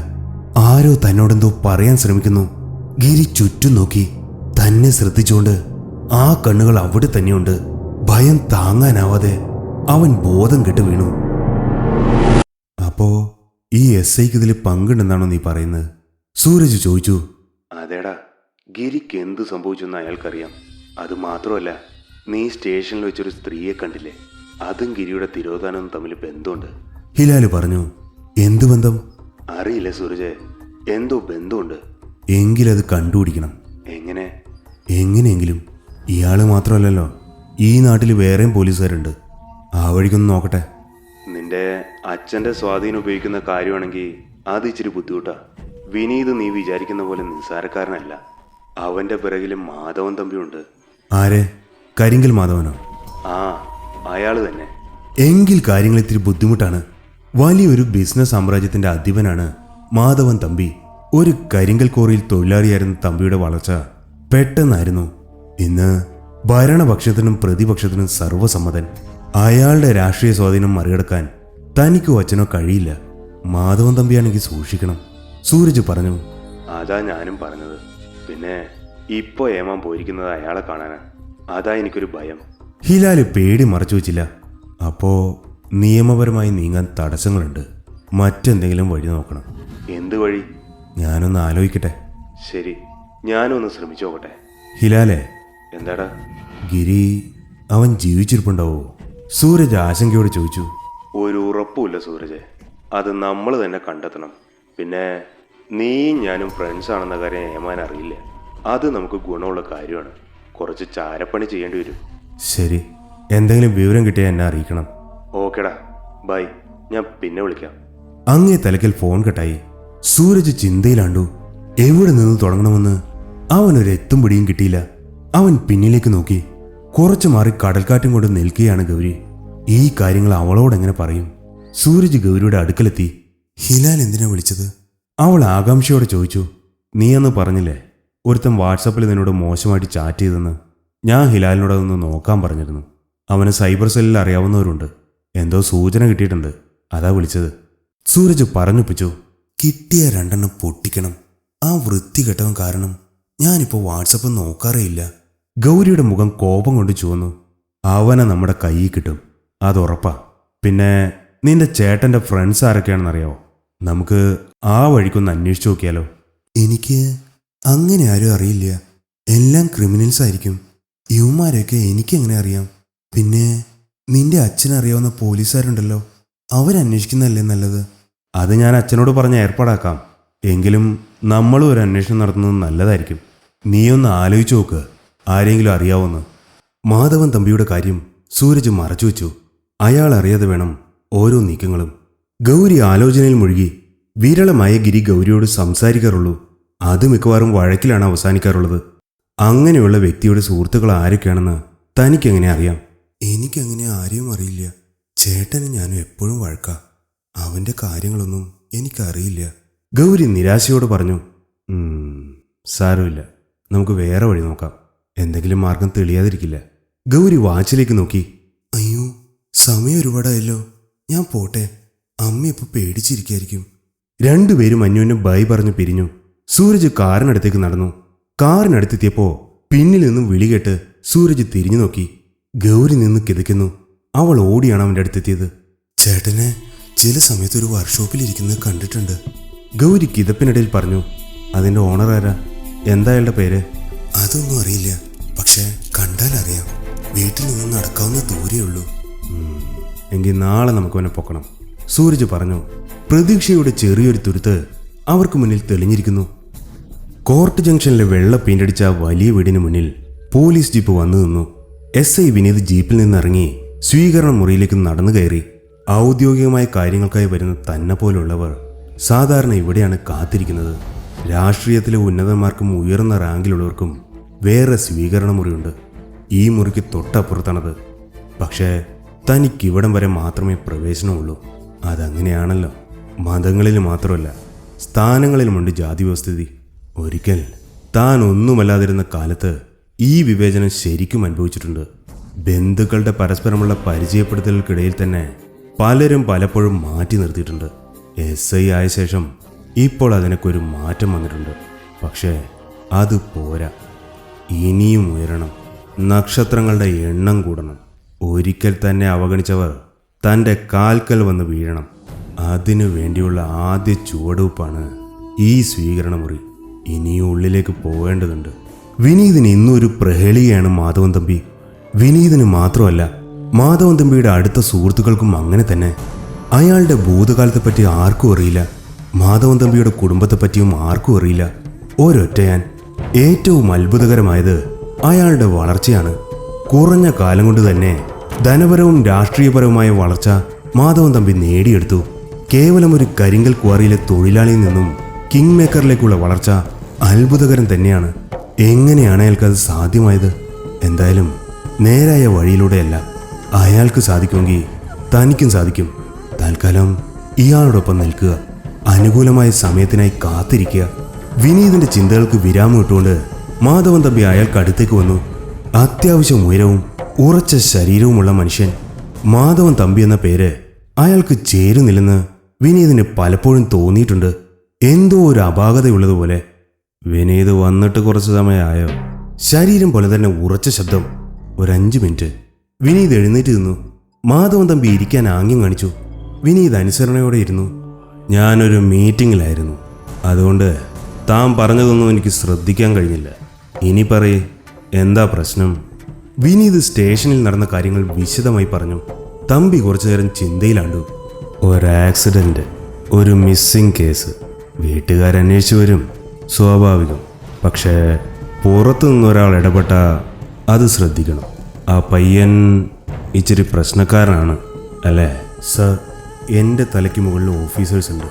[SPEAKER 1] ആരോ തന്നോടെന്തോ പറയാൻ ശ്രമിക്കുന്നു. ഗിരി ചുറ്റും നോക്കി. തന്നെ ശ്രദ്ധിച്ചുകൊണ്ട് ആ കണ്ണുകൾ അവിടെ തന്നെയുണ്ട്. ഭയം താങ്ങാനാവാതെ അവൻ ബോധം കെട്ട് വീണു. അപ്പോ ഈ SIക്ക് ഇതിൽ പങ്കുണ്ടെന്നാണോ നീ പറയുന്നത്? സൂരജ് ചോദിച്ചു. അതേടാ, ഗിരിക്ക് എന്ത് സംഭവിച്ചെന്ന് അയാൾക്കറിയാം. അത് മാത്രമല്ല, നീ സ്റ്റേഷനിൽ വെച്ചൊരു സ്ത്രീയെ കണ്ടില്ലേ? അതും ഗിരിയുടെ തിരോധാനവും തമ്മിൽ ബന്ധമുണ്ട്. ഹിലാല് പറഞ്ഞു. എന്ത് ബന്ധം? അറിയില്ല സൂരജ്, എന്തോ ബന്ധമുണ്ട്. എങ്കിലത് കണ്ടുപിടിക്കണം. എങ്ങനെ? എങ്ങനെയെങ്കിലും. ഇയാള് മാത്രമല്ലല്ലോ, ഈ നാട്ടിൽ വേറെയും പോലീസുകാരുണ്ട്. ആ വഴിക്കൊന്ന് നോക്കട്ടെ. നിന്റെ അച്ഛൻ്റെ സ്വാധീനം ഉപയോഗിക്കുന്ന കാര്യമാണെങ്കിൽ അത് ഇച്ചിരി ബുദ്ധിമുട്ടാ. വിനീത് നീ വിചാരിക്കുന്ന പോലെ നിസ്സാരക്കാരനല്ല. അവന്റെ പിറകിൽ മാധവൻ തമ്പിയുണ്ട്. ആരെ? കരിങ്കൽ മാധവനോ? ആ, അയാള് തന്നെ. എങ്കിൽ കാര്യങ്ങൾ ഇത്തിരി ബുദ്ധിമുട്ടാണ്. വലിയൊരു ബിസിനസ് സാമ്രാജ്യത്തിന്റെ അധിപനാണ് മാധവൻ തമ്പി. ഒരു കരിങ്കൽ കോറിയിൽ തൊഴിലാളിയായിരുന്ന തമ്പിയുടെ വളർച്ച പെട്ടെന്നായിരുന്നു. ഇന്ന് ഭരണപക്ഷത്തിനും പ്രതിപക്ഷത്തിനും സർവ്വസമ്മതൻ. അയാളുടെ രാഷ്ട്രീയ സ്വാധീനം മറികടക്കാൻ തനിക്കോ അച്ഛനോ കഴിയില്ല. മാധവൻ തമ്പിയാണെങ്കിൽ സൂക്ഷിക്കണം, സൂരജ് പറഞ്ഞു. അതാ ഞാനും പറഞ്ഞത്. പിന്നെ ഇപ്പോ ഏമാൻ പോയിരിക്കുന്നത് അയാളെ കാണാനാ. അതാ എനിക്കൊരു ഭയം. ഹിലാല് പേടി മറച്ചു വെച്ചില്ല. അപ്പോ നിയമപരമായി നീങ്ങാൻ തടസ്സങ്ങളുണ്ട്. മറ്റെന്തെങ്കിലും വഴി നോക്കണം. എന്ത് വഴി? ഞാനൊന്ന് ആലോചിക്കട്ടെ. ശരി, ഞാനൊന്ന് ശ്രമിച്ചു നോക്കട്ടെ. ഹിലാലെ. എന്താടാ? ഗിരി അവൻ ജീവിച്ചിരിപ്പുണ്ടാവോ? സൂരജ് ആശങ്കയോട് ചോദിച്ചു. ഒരു ഉറപ്പുമില്ല സൂരജ്, അത് നമ്മൾ തന്നെ കണ്ടെത്തണം. പിന്നെ നീയും ഞാനും ഫ്രണ്ട്സ് ആണെന്ന കാര്യം ഏമാൻ അറിയില്ല. അത് നമുക്ക് ഗുണമുള്ള കാര്യമാണ്. കുറച്ച് ചാരപ്പണി ചെയ്യേണ്ടി വരും. ശരി, എന്തെങ്കിലും വിവരം കിട്ടിയാൽ എന്നെ അറിയിക്കണം. ഓക്കേടാ, ബൈ, ഞാൻ പിന്നെ വിളിക്കാം. അങ്ങേ തലക്കൽ ഫോൺ കട്ടായി. സൂരജ് ചിന്തയിലാണ്ടു. എവിടെ നിന്ന് തുടങ്ങണമെന്ന് അവനൊരു എത്തും പിടിയും കിട്ടിയില്ല. അവൻ പിന്നിലേക്ക് നോക്കി. കുറച്ചു മാറി കടൽക്കാറ്റും കൊണ്ട് നിൽക്കുകയാണ് ഗൗരി. ഈ കാര്യങ്ങൾ അവളോടെങ്ങനെ പറയും? സൂരജ് ഗൗരിയുടെ അടുക്കലെത്തി.
[SPEAKER 2] ഹിലാൽ എന്തിനാ വിളിച്ചത്?
[SPEAKER 1] അവൾ ആകാംക്ഷയോടെ ചോദിച്ചു. നീയെന്ന് പറഞ്ഞില്ലേ ഒരുത്തൻ വാട്സാപ്പിൽ നിന്നോട് മോശമായിട്ട് ചാറ്റ് ചെയ്തെന്ന്? ഞാൻ ഹിലാലിനോട് അതൊന്ന് നോക്കാൻ പറഞ്ഞിരുന്നു. അവന് സൈബർ സെല്ലിൽ അറിയാവുന്നവരുണ്ട്. എന്തോ സൂചന കിട്ടിയിട്ടുണ്ട്, അതാ വിളിച്ചത്. സൂരജ് പറഞ്ഞൊപ്പിച്ചു.
[SPEAKER 2] കിട്ടിയ 2 പൊട്ടിക്കണം. ആ വൃത്തികെട്ടവൻ കാരണം ഞാനിപ്പോൾ വാട്സപ്പ് നോക്കാറേയില്ല.
[SPEAKER 1] ഗൗരിയുടെ മുഖം കോപം കൊണ്ട് ചുവന്നു. അവനെ നമ്മുടെ കയ്യിൽ കിട്ടും, അതുറപ്പാ. പിന്നെ നിന്റെ ചേട്ടന്റെ ഫ്രണ്ട്സ് ആരൊക്കെയാണെന്നറിയാവോ? നമുക്ക് ആ വഴിക്കൊന്ന് അന്വേഷിച്ചു നോക്കിയാലോ?
[SPEAKER 2] എനിക്ക് അങ്ങനെ ആരും അറിയില്ല. എല്ലാം ക്രിമിനൽസ് ആയിരിക്കും. ഇവന്മാരെയൊക്കെ എനിക്കെങ്ങനെ അറിയാം? പിന്നെ നിന്റെ അച്ഛനറിയാവുന്ന പോലീസുകാരുണ്ടല്ലോ, അവരന്വേഷിക്കുന്നതല്ലേ നല്ലത്?
[SPEAKER 1] അത് ഞാൻ അച്ഛനോട് പറഞ്ഞ് ഏർപ്പാടാക്കാം. എങ്കിലും നമ്മളും ഒരു അന്വേഷണം നടത്തുന്നത് നല്ലതായിരിക്കും. നീയൊന്ന് ആലോചിച്ചു നോക്ക്, ആരെങ്കിലും അറിയാവോന്ന്. മാധവൻ തമ്പിയുടെ കാര്യം സൂരജ് മറച്ചു വെച്ചു. അയാൾ അറിയാതെ വേണം ഓരോ നീക്കങ്ങളും. ഗൗരി ആലോചനയിൽ മുഴുകി. വിരളമായ ഗിരി ഗൗരിയോട് സംസാരിക്കാറുള്ളൂ. അത് മിക്കവാറും വഴക്കിലാണ് അവസാനിക്കാറുള്ളത്. അങ്ങനെയുള്ള വ്യക്തിയുടെ സുഹൃത്തുക്കൾ ആരൊക്കെയാണെന്ന് തനിക്കെങ്ങനെ അറിയാം?
[SPEAKER 2] എനിക്കങ്ങനെ ആരെയും അറിയില്ല. ചേട്ടന് ഞാനും എപ്പോഴും വഴക്കാ. അവന്റെ കാര്യങ്ങളൊന്നും എനിക്കറിയില്ല.
[SPEAKER 1] ഗൗരി നിരാശയോട് പറഞ്ഞു. സാരമില്ല, നമുക്ക് വേറെ വഴി നോക്കാം. എന്തെങ്കിലും മാർഗം തെളിയാതിരിക്കില്ല. ഗൗരി വാച്ചിലേക്ക് നോക്കി.
[SPEAKER 2] അയ്യോ, സമയം ഒരുപാടായല്ലോ, ഞാൻ പോട്ടെ. അമ്മ ഇപ്പോൾ പേടിച്ചിരിക്കായിരിക്കും.
[SPEAKER 1] രണ്ടുപേരും അന്യോന്യം ബൈ പറഞ്ഞു പിരിഞ്ഞു. സൂരജ് കാറിനടുത്തേക്ക് നടന്നു. കാറിനടുത്തെത്തിയപ്പോ പിന്നിൽ നിന്നും വിളികേട്ട് സൂരജ് തിരിഞ്ഞു നോക്കി. ഗൗരി നിന്ന് കിതയ്ക്കുന്നു. അവൾ ഓടിയാണ് അവൻ്റെ അടുത്തെത്തിയത്.
[SPEAKER 2] ചേട്ടനെ ചില സമയത്ത് ഒരു വർക്ക്ഷോപ്പിലിരിക്കുന്നത് കണ്ടിട്ടുണ്ട്.
[SPEAKER 1] ഗൗരി കിതപ്പിനിടയിൽ പറഞ്ഞു. അതിൻ്റെ ഓണർ ആരാ? എന്താ അയാളുടെ പേര്?
[SPEAKER 2] അതൊന്നും അറിയില്ല, പക്ഷെ കണ്ടാൽ അറിയാം. വീട്ടിൽ നിന്ന് നടക്കാവുന്ന ദൂരേ ഉള്ളൂ.
[SPEAKER 1] എങ്കിൽ നാളെ നമുക്ക് അവനെ പൊക്കണം, സൂരജ് പറഞ്ഞു. പ്രതീക്ഷയുടെ ചെറിയൊരു തുരുത്ത് അവർക്ക് മുന്നിൽ തെളിഞ്ഞിരിക്കുന്നു. കോർട്ട് ജംഗ്ഷനിലെ വെള്ള പെയിന്റടിച്ച വലിയ വീടിന് മുന്നിൽ പോലീസ് ജീപ്പ് വന്നു നിന്നു. SI വിനീത് ജീപ്പിൽ നിന്നിറങ്ങി സ്വീകരണ മുറിയിലേക്ക് നടന്നു കയറി. ഔദ്യോഗികമായ കാര്യങ്ങൾക്കായി വരുന്ന തന്നെ പോലുള്ളവർ സാധാരണ ഇവിടെയാണ് കാത്തിരിക്കുന്നത്. രാഷ്ട്രീയത്തിലെ ഉന്നതന്മാർക്കും ഉയർന്ന റാങ്കിലുള്ളവർക്കും വേറെ സ്വീകരണ മുറിയുണ്ട്. ഈ മുറിക്ക് തൊട്ടപ്പുറത്താണത്. പക്ഷേ തനിക്കിവിടം വരെ മാത്രമേ പ്രവേശനമുള്ളൂ. അതങ്ങനെയാണല്ലോ. മതങ്ങളിൽ മാത്രമല്ല, സ്ഥാനങ്ങളിലുമുണ്ട് ജാതി വ്യവസ്ഥിതി. ഒരിക്കൽ താൻ ഒന്നുമല്ലാതിരുന്ന കാലത്ത് ഈ വിവേചനം ശരിക്കും അനുഭവിച്ചിട്ടുണ്ട്. ബന്ധുക്കളുടെ പരസ്പരമുള്ള പരിചയപ്പെടുത്തലുകൾക്കിടയിൽ തന്നെ പലരും പലപ്പോഴും മാറ്റി നിർത്തിയിട്ടുണ്ട്. SI ആയ ശേഷം ഇപ്പോൾ അതിനൊക്കെ മാറ്റം വന്നിട്ടുണ്ട്. പക്ഷേ അത് പോരാ. ഇനിയും ഉയരണം. നക്ഷത്രങ്ങളുടെ എണ്ണം കൂടണം. ഒരിക്കൽ തന്നെ അവഗണിച്ചവർ തൻ്റെ കാൽക്കൽ വന്ന് വീഴണം. അതിനു വേണ്ടിയുള്ള ആദ്യ ചുവടുവെപ്പാണ് ഈ സ്വീകരണ മുറി. ഇനിയും ഉള്ളിലേക്ക് പോകേണ്ടതുണ്ട്. വിനീതിന് ഇന്നൊരു പ്രഹേളികയാണ് മാധവൻ തമ്പി. വിനീതിന് മാത്രമല്ല, മാധവൻ തമ്പിയുടെ അടുത്ത സുഹൃത്തുക്കൾക്കും അങ്ങനെ തന്നെ. അയാളുടെ ഭൂതകാലത്തെപ്പറ്റി ആർക്കും അറിയില്ല. മാധവൻ തമ്പിയുടെ കുടുംബത്തെപ്പറ്റിയും ആർക്കും അറിയില്ല. ഒരൊറ്റയാൻ. ഏറ്റവും അത്ഭുതകരമായത് അയാളുടെ വളർച്ചയാണ്. കുറഞ്ഞ കാലം കൊണ്ട് തന്നെ ധനപരവും രാഷ്ട്രീയപരവുമായ വളർച്ച മാധവൻ തമ്പി നേടിയെടുത്തു. കേവലം ഒരു കരിങ്കൽ ക്വാറിയിലെ തൊഴിലാളിയിൽ നിന്നും കിങ് മേക്കറിലേക്കുള്ള വളർച്ച അത്ഭുതകരം തന്നെയാണ്. എങ്ങനെയാണ് അയാൾക്കത് സാധ്യമായത്? എന്തായാലും നേരായ വഴിയിലൂടെയല്ല. അയാൾക്ക് സാധിക്കുമെങ്കിൽ തനിക്കും സാധിക്കും. തൽക്കാലം ഇയാളോടൊപ്പം നിൽക്കുക. അനുകൂലമായ സമയത്തിനായി കാത്തിരിക്കുക. വിനീതിന്റെ ചിന്തകൾക്ക് വിരാമം ഇട്ടുകൊണ്ട് മാധവൻ തമ്പി അയാൾക്ക് അടുത്തേക്ക് വന്നു. അത്യാവശ്യം ഉയരവും ഉറച്ച ശരീരവുമുള്ള മനുഷ്യൻ. മാധവൻ തമ്പി എന്ന പേര് അയാൾക്ക് ചേരുന്നില്ലെന്ന് വിനീതിന് പലപ്പോഴും തോന്നിയിട്ടുണ്ട്. എന്തോ ഒരു അപാകതയുള്ളതുപോലെ. വിനീത് വന്നിട്ട് കുറച്ച് സമയമായോ? ശരീരം പോലെ തന്നെ ഉറച്ച ശബ്ദം. ഒരു 5 മിനിറ്റ്. വിനീത് എഴുന്നേറ്റ് നിന്നു. മാധവൻ തമ്പി ഇരിക്കാൻ ആംഗ്യം കാണിച്ചു. വിനീത് അനുസരണയോടെ ഇരുന്നു. ഞാനൊരു മീറ്റിങ്ങിലായിരുന്നു. അതുകൊണ്ട് താൻ പറഞ്ഞതൊന്നും എനിക്ക് ശ്രദ്ധിക്കാൻ കഴിഞ്ഞില്ല. ഇനി പറയേ, എന്താ പ്രശ്നം? വിനീത് സ്റ്റേഷനിൽ നടന്ന കാര്യങ്ങൾ വിശദമായി പറഞ്ഞു. തമ്പി കുറച്ചു നേരം ചിന്തയിലാണ്ടു. ഒരാക്സിഡന്റ്, ഒരു മിസ്സിംഗ് കേസ്. വീട്ടുകാരന്വേഷിച്ചു വരും, സ്വാഭാവികം. പക്ഷേ പുറത്തു നിന്നൊരാൾ ഇടപെട്ട അത് ശ്രദ്ധിക്കണം. ആ പയ്യൻ ഇച്ചിരി പ്രശ്നക്കാരനാണ് അല്ലേ? സർ, എൻ്റെ തലയ്ക്ക് മുകളിൽ ഓഫീസേഴ്സ് ഉണ്ട്.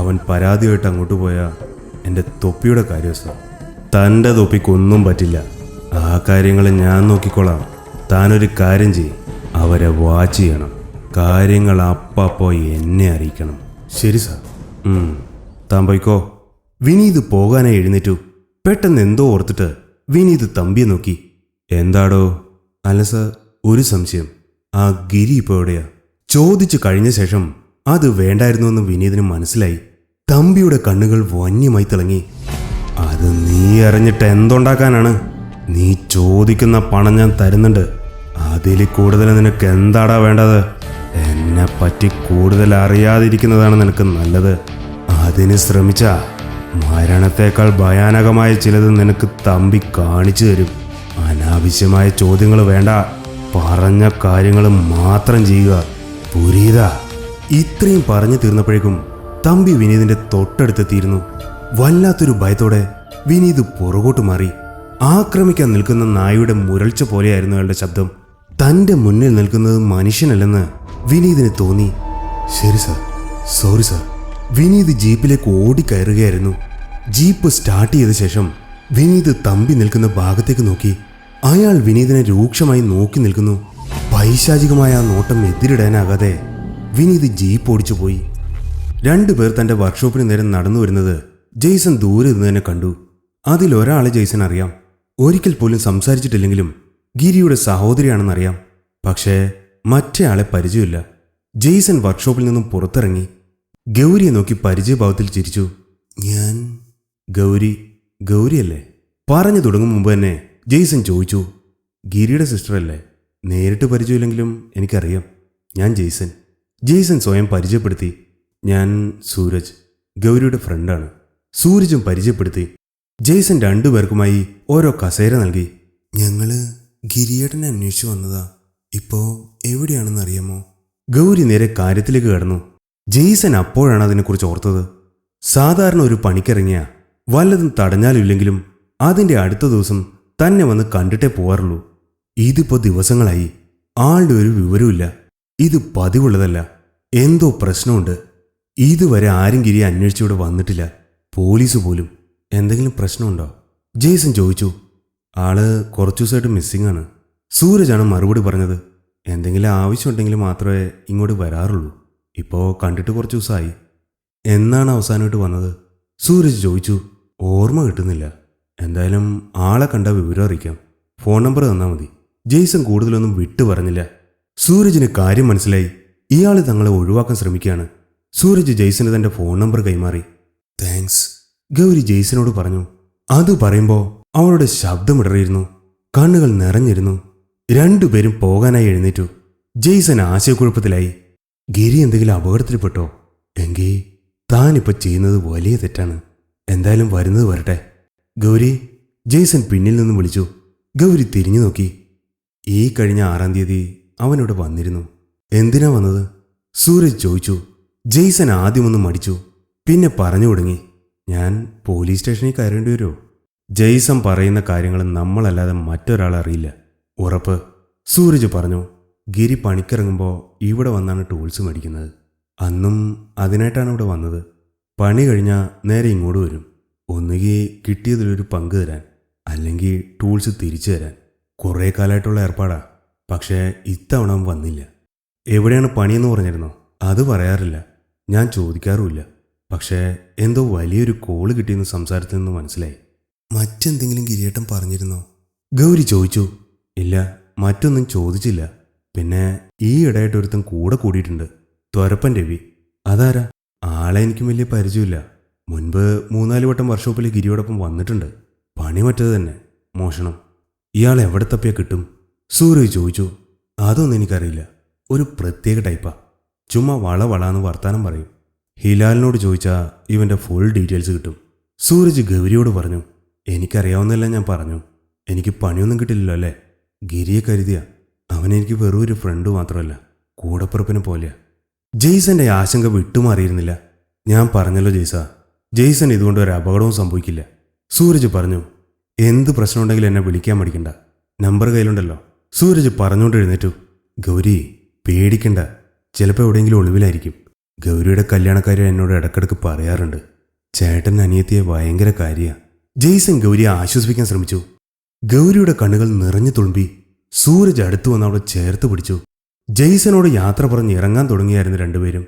[SPEAKER 1] അവൻ പരാതിയായിട്ട് അങ്ങോട്ട് പോയാൽ എൻ്റെ തൊപ്പിയുടെ കാര്യം സർ. തൻ്റെ തൊപ്പിക്കൊന്നും പറ്റില്ല. ആ കാര്യങ്ങൾ ഞാൻ നോക്കിക്കോളാം. താനൊരു കാര്യം ചെയ്യും, അവരെ വാച്ച് ചെയ്യണം. കാര്യങ്ങൾ അപ്പപ്പോ എന്നെ അറിയിക്കണം. ശരി സാർ. താൻ പോയിക്കോ. വിനീത് പോകാനായി എഴുന്നേറ്റു. പെട്ടെന്ന് എന്തോ ഓർത്തിട്ട് വിനീത് തമ്പിയെ നോക്കി. എന്താടോ? അല്ല സാർ, ഒരു സംശയം. ആ ഗിരി ഇപ്പോൾ എവിടെയാ? ചോദിച്ചു കഴിഞ്ഞ ശേഷം അത് വേണ്ടായിരുന്നുവെന്ന് വിനീതിന് മനസ്സിലായി. തമ്പിയുടെ കണ്ണുകൾ വന്യമായി തിളങ്ങി. അത് നീ അറിഞ്ഞിട്ട് എന്തുണ്ടാക്കാനാണ്? നീ ചോദിക്കുന്ന പണം ഞാൻ തരുന്നുണ്ട്. അതിൽ കൂടുതൽ നിനക്ക് എന്താടാ വേണ്ടത്? എന്നെ പറ്റി കൂടുതൽ അറിയാതിരിക്കുന്നതാണ് നിനക്ക് നല്ലത്. അതിന് ശ്രമിച്ച മരണത്തേക്കാൾ ഭയാനകമായ ചിലത് നിനക്ക് തമ്പി കാണിച്ചു തരും. അനാവശ്യമായ ചോദ്യങ്ങൾ വേണ്ട. പറഞ്ഞ കാര്യങ്ങൾ മാത്രം ചെയ്യുക. പുരീതാ. ഇത്രയും പറഞ്ഞു തീർന്നപ്പോഴേക്കും തമ്പി വിനീതിന്റെ തൊട്ടടുത്തെത്തിയിരുന്നു. വല്ലാത്തൊരു ഭയത്തോടെ വിനീത് പുറകോട്ട് മാറി. ആക്രമിക്കാൻ നിൽക്കുന്ന നായയുടെ മുരൾച്ച പോലെയായിരുന്നു അയാളുടെ ശബ്ദം. തൻ്റെ മുന്നിൽ നിൽക്കുന്നത് മനുഷ്യനല്ലെന്ന് വിനീതിന് തോന്നി. ശരി സാർ, സോറി സാർ. വിനീത് ജീപ്പിലേക്ക് ഓടിക്കയറുകയായിരുന്നു. ജീപ്പ് സ്റ്റാർട്ട് ചെയ്ത ശേഷം വിനീത് തമ്പി നിൽക്കുന്ന ഭാഗത്തേക്ക് നോക്കി. അയാൾ വിനീതിനെ രൂക്ഷമായി നോക്കി നിൽക്കുന്നു. പൈശാചികമായ ആ നോട്ടം എതിരിടാനാകാതെ വിനീത് ജീപ്പ് ഓടിച്ചു പോയി. 2 പേർ തൻ്റെ വർക്ക്ഷോപ്പിന് നേരെ നടന്നു വരുന്നത് ജെയ്സൺ ദൂരെ നിന്ന് തന്നെ കണ്ടു. അതിലൊരാളെ ജെയ്സൺ അറിയാം. ഒരിക്കൽ പോലും സംസാരിച്ചിട്ടില്ലെങ്കിലും ഗിരിയുടെ സഹോദരിയാണെന്നറിയാം. പക്ഷേ മറ്റേ ആളെ പരിചയമില്ല. ജെയ്സൺ വർക്ക്ഷോപ്പിൽ നിന്നും പുറത്തിറങ്ങി ഗൗരിയെ നോക്കി പരിചയഭാവത്തിൽ ചിരിച്ചു. ഞാൻ ഗൗരിയല്ലേ? പറഞ്ഞു തുടങ്ങും മുമ്പ് തന്നെ ജെയ്സൺ ചോദിച്ചു. ഗിരിയുടെ സിസ്റ്ററല്ലേ? നേരിട്ട് പരിചയമില്ലെങ്കിലും എനിക്കറിയാം. ഞാൻ ജെയ്സൺ സ്വയം പരിചയപ്പെടുത്തി. ഞാൻ സൂരജ്, ഗൗരിയുടെ ഫ്രണ്ടാണ്. സൂരജും പരിചയപ്പെടുത്തി. ജെയ്സൺ 2 പേർക്കുമായി ഓരോ കസേര നൽകി. ഞങ്ങള് ഗിരിയേട്ടനെ അന്വേഷിച്ചു വന്നതാ. ഇപ്പോ എവിടെയാണെന്ന് അറിയാമോ? ഗൗരി നേരെ കാര്യത്തിലേക്ക് കടന്നു.
[SPEAKER 2] ജെയ്സൺ അപ്പോഴാണ് അതിനെക്കുറിച്ച് ഓർത്തത്. സാധാരണ ഒരു പണിക്കിറങ്ങിയ വല്ലതും തടഞ്ഞാലില്ലെങ്കിലും അതിൻ്റെ അടുത്ത ദിവസം തന്നെ വന്ന് കണ്ടിട്ടേ പോവാറുള്ളൂ. ഇതിപ്പോൾ ദിവസങ്ങളായി, ആളുടെ ഒരു വിവരമില്ല. ഇത് പതിവുള്ളതല്ല, എന്തോ പ്രശ്നമുണ്ട്. ഇതുവരെ ആരും ഗിരിയെ അന്വേഷിച്ചിവിടെ വന്നിട്ടില്ല, പോലീസ് പോലും. എന്തെങ്കിലും പ്രശ്നമുണ്ടോ? ജെയ്സൺ ചോദിച്ചു. ആള് കുറച്ചു ദിവസമായിട്ട് മിസ്സിംഗ് ആണ്. സൂരജാണ് മറുപടി പറഞ്ഞത്. എന്തെങ്കിലും ആവശ്യമുണ്ടെങ്കിൽ മാത്രമേ ഇങ്ങോട്ട് വരാറുള്ളൂ. ഇപ്പോൾ കണ്ടിട്ട് കുറച്ച് ദിവസമായി. എന്നാണ് അവസാനമായിട്ട് വന്നത്? സൂരജ് ചോദിച്ചു. ഓർമ്മ കിട്ടുന്നില്ല. എന്തായാലും ആളെ കണ്ട വിവരം അറിയിക്കാം. ഫോൺ നമ്പർ തന്നാൽ മതി. ജെയ്സൺ കൂടുതലൊന്നും വിട്ടു പറഞ്ഞില്ല. സൂരജിന് കാര്യം മനസ്സിലായി. ഇയാൾ തങ്ങളെ ഒഴിവാക്കാൻ ശ്രമിക്കുകയാണ്. സൂരജ് ജെയ്സന് തന്റെ ഫോൺ നമ്പർ കൈമാറി. താങ്ക്സ്, ഗൗരി ജെയ്സനോട് പറഞ്ഞു. അത് പറയുമ്പോൾ അവളുടെ ശബ്ദമിടറിയിരുന്നു, കണ്ണുകൾ നിറഞ്ഞിരുന്നു. രണ്ടുപേരും പോകാനായി എഴുന്നേറ്റു. ജെയ്സൺ ആശയക്കുഴപ്പത്തിലായി. ഗിരി എന്തെങ്കിലും അപകടത്തിൽപ്പെട്ടോ? എങ്കിൽ താനിപ്പോൾ ചെയ്യുന്നത് വലിയ തെറ്റാണ്. എന്തായാലും വരുന്നത് വരട്ടെ. ഗൗരി, ജെയ്സൺ പിന്നിൽ നിന്നും വിളിച്ചു. ഗൗരി തിരിഞ്ഞു നോക്കി. ഈ കഴിഞ്ഞ 6-ാം തീയതി അവനിവിടെ വന്നിരുന്നു. എന്തിനാ വന്നത്? സൂരജ് ചോദിച്ചു. ജെയ്സൺ ആദ്യമൊന്നും മടിച്ചു, പിന്നെ പറഞ്ഞു തുടങ്ങി. ഞാൻ പോലീസ് സ്റ്റേഷനിൽ കയറേണ്ടി വരുമോ? ജെയ്സൺ പറയുന്ന കാര്യങ്ങൾ നമ്മളല്ലാതെ മറ്റൊരാളറിയില്ല. ഉറപ്പ്, സൂരജ് പറഞ്ഞു. ഗിരി പണിക്കിറങ്ങുമ്പോൾ ഇവിടെ വന്നാണ് ടൂൾസ് മേടിക്കുന്നത്. അന്നും അതിനായിട്ടാണ് ഇവിടെ വന്നത്. പണി കഴിഞ്ഞാൽ നേരെ ഇങ്ങോട്ട് വരും. ഒന്നുകിൽ കിട്ടിയതിലൊരു പങ്ക് തരാൻ, അല്ലെങ്കിൽ ടൂൾസ് തിരിച്ചു തരാൻ. കുറേ കാലമായിട്ടുള്ള ഏർപ്പാടാ. പക്ഷേ ഇത്തവണ വന്നില്ല. എവിടെയാണ് പണിയെന്ന് പറഞ്ഞിരുന്നോ? അത് പറയാറില്ല, ഞാൻ ചോദിക്കാറുമില്ല. പക്ഷേ എന്തോ വലിയൊരു കോള് കിട്ടിയെന്ന് സംസാരത്തിൽ നിന്ന് മനസ്സിലായി. മറ്റെന്തെങ്കിലും ഗിരിയേട്ടൻ പറഞ്ഞിരുന്നോ? ഗൗരി ചോദിച്ചു. ഇല്ല, മറ്റൊന്നും ചോദിച്ചില്ല. പിന്നെ ഈ ഇടയായിട്ട് ഒരുത്തൻ കൂടെ കൂടിയിട്ടുണ്ട്, ത്വരപ്പൻ രവി. അതാരാ? ആളെ എനിക്കും വലിയ പരിചയമില്ല. മുൻപ് 3-4 വട്ടം വർക്ക്ഷോപ്പിൽ ഗിരിയോടൊപ്പം വന്നിട്ടുണ്ട്. പണി മറ്റത് തന്നെ, മോഷണം. ഇയാൾ എവിടെ തപ്പിയാ കിട്ടും? സൂരജ് ചോദിച്ചു. അതൊന്നും എനിക്കറിയില്ല. ഒരു പ്രത്യേക ടൈപ്പാ. ചുമ്മാ വളവളാന്ന് വർത്താനം പറയും. ഹിലാലിനോട് ചോദിച്ചാൽ ഇവൻ്റെ ഫുൾ ഡീറ്റെയിൽസ് കിട്ടും. സൂരജ് ഗൗരിയോട് പറഞ്ഞു. എനിക്കറിയാവുന്നതെല്ലാം ഞാൻ പറഞ്ഞു. എനിക്ക് പണിയൊന്നും കിട്ടില്ലല്ലോ അല്ലേ? ഗിരിയെ കരുതിയ അവനെനിക്ക് വെറും ഒരു ഫ്രണ്ട് മാത്രമല്ല, കൂടപ്പുറപ്പിനെ പോലെയാ. ജെയ്സന്റെ ആശങ്ക വിട്ടുമാറിയിരുന്നില്ല. ഞാൻ പറഞ്ഞല്ലോ ജെയ്സൺ ഇതുകൊണ്ട് ഒരു അപകടവും സംഭവിക്കില്ല. സൂരജ് പറഞ്ഞു. എന്ത് പ്രശ്നമുണ്ടെങ്കിലും എന്നെ വിളിക്കാൻ മടിക്കണ്ട, നമ്പർ കയ്യിലുണ്ടല്ലോ. സൂരജ് പറഞ്ഞുകൊണ്ട് എഴുന്നേറ്റു. ഗൗരി, പേടിക്കണ്ട, ചിലപ്പോൾ എവിടെയെങ്കിലും ഒളിവിലായിരിക്കും. ഗൗരിയുടെ കല്യാണക്കാര്യം എന്നോട് ഇടക്കിടക്ക് പറയാറുണ്ട്. ചേട്ടൻ അനിയത്തിയെ ഭയങ്കര കാര്യമാണ്. ജെയ്സൺ ഗൗരിയെ ആശ്വസിപ്പിക്കാൻ ശ്രമിച്ചു. ഗൗരിയുടെ കണ്ണുകൾ നിറഞ്ഞു തുളുമ്പി. സൂരജ് അടുത്തു വന്ന് അവളെ ചേർത്ത് പിടിച്ചു. ജെയ്സനോട് യാത്ര പറഞ്ഞ് ഇറങ്ങാൻ തുടങ്ങിയായിരുന്നു രണ്ടുപേരും.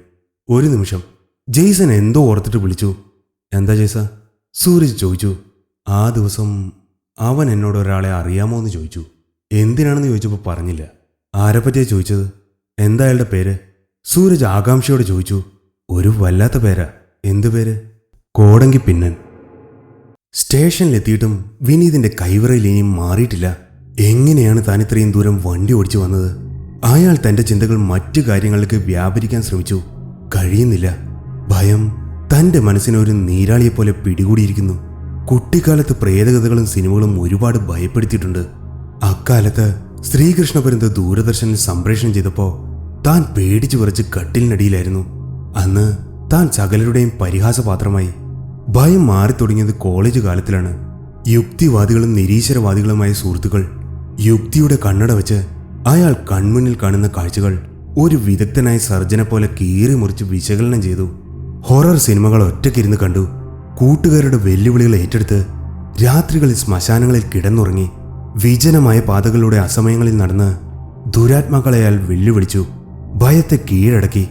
[SPEAKER 2] ഒരു നിമിഷം ജെയ്സൺ എന്തോ ഓർത്തിട്ട് വിളിച്ചു. എന്താ ജെയ്സ? സൂരജ് ചോദിച്ചു. ആ ദിവസം അവൻ എന്നോട് ഒരാളെ അറിയാമോ എന്ന് ചോദിച്ചു. എന്തിനാണെന്ന് ചോദിച്ചപ്പോൾ പറഞ്ഞില്ല. ആരെപ്പറ്റിയാ ചോദിച്ചത്? എന്താ അയാളുടെ പേര്? സൂരജ് ആകാംക്ഷയോട് ചോദിച്ചു. ഒരു വല്ലാത്ത പേരാ. എന്തു പേര്? കോടങ്കി പിന്നൻ. സ്റ്റേഷനിലെത്തിയിട്ടും വിനീതിന്റെ കൈവിറയിൽ ഇനിയും മാറിയിട്ടില്ല. എങ്ങനെയാണ് താൻ ഇത്രയും ദൂരം വണ്ടി ഓടിച്ചു വന്നത്? അയാൾ തന്റെ ചിന്തകൾ മറ്റു കാര്യങ്ങളിലേക്ക് വ്യാപരിക്കാൻ ശ്രമിച്ചു. കഴിയുന്നില്ല. ഭയം തന്റെ മനസ്സിനെ ഒരു നീരാളിയെപ്പോലെ പിടികൂടിയിരിക്കുന്നു. കുട്ടിക്കാലത്ത് പ്രേതകഥകളും സിനിമകളും ഒരുപാട് ഭയപ്പെടുത്തിയിട്ടുണ്ട്. അക്കാലത്ത് ശ്രീകൃഷ്ണപരന്ത് ദൂരദർശനിൽ സംപ്രേഷണം ചെയ്തപ്പോൾ താൻ പേടിച്ചു വിറച്ച് കട്ടിലിനടിയിലായിരുന്നു. അന്ന് താൻ സകലരുടെയും പരിഹാസപാത്രമായി. ഭയം മാറിത്തുടങ്ങിയത് കോളേജ് കാലത്തിലാണ്. യുക്തിവാദികളും നിരീശ്വരവാദികളുമായ സുഹൃത്തുക്കൾ. യുക്തിയുടെ കണ്ണട വെച്ച് അയാൾ കൺമുന്നിൽ കാണുന്ന കാഴ്ചകൾ ഒരു വിദഗ്ധനായ സർജനെ പോലെ കീറി മുറിച്ച് വിശകലനം ചെയ്തു. ഹൊറർ സിനിമകൾ ഒറ്റയ്ക്കിരുന്ന് കണ്ടു. കൂട്ടുകാരുടെ വെല്ലുവിളികൾ ഏറ്റെടുത്ത് രാത്രികളിൽ ശ്മശാനങ്ങളിൽ കിടന്നുറങ്ങി. വിജനമായ പാതകളിലൂടെ അസമയങ്ങളിൽ നടന്ന് ദുരാത്മാക്കളെ അയാൾ വെല്ലുവിളിച്ചു. ഭയത്തെ കീഴടക്കി.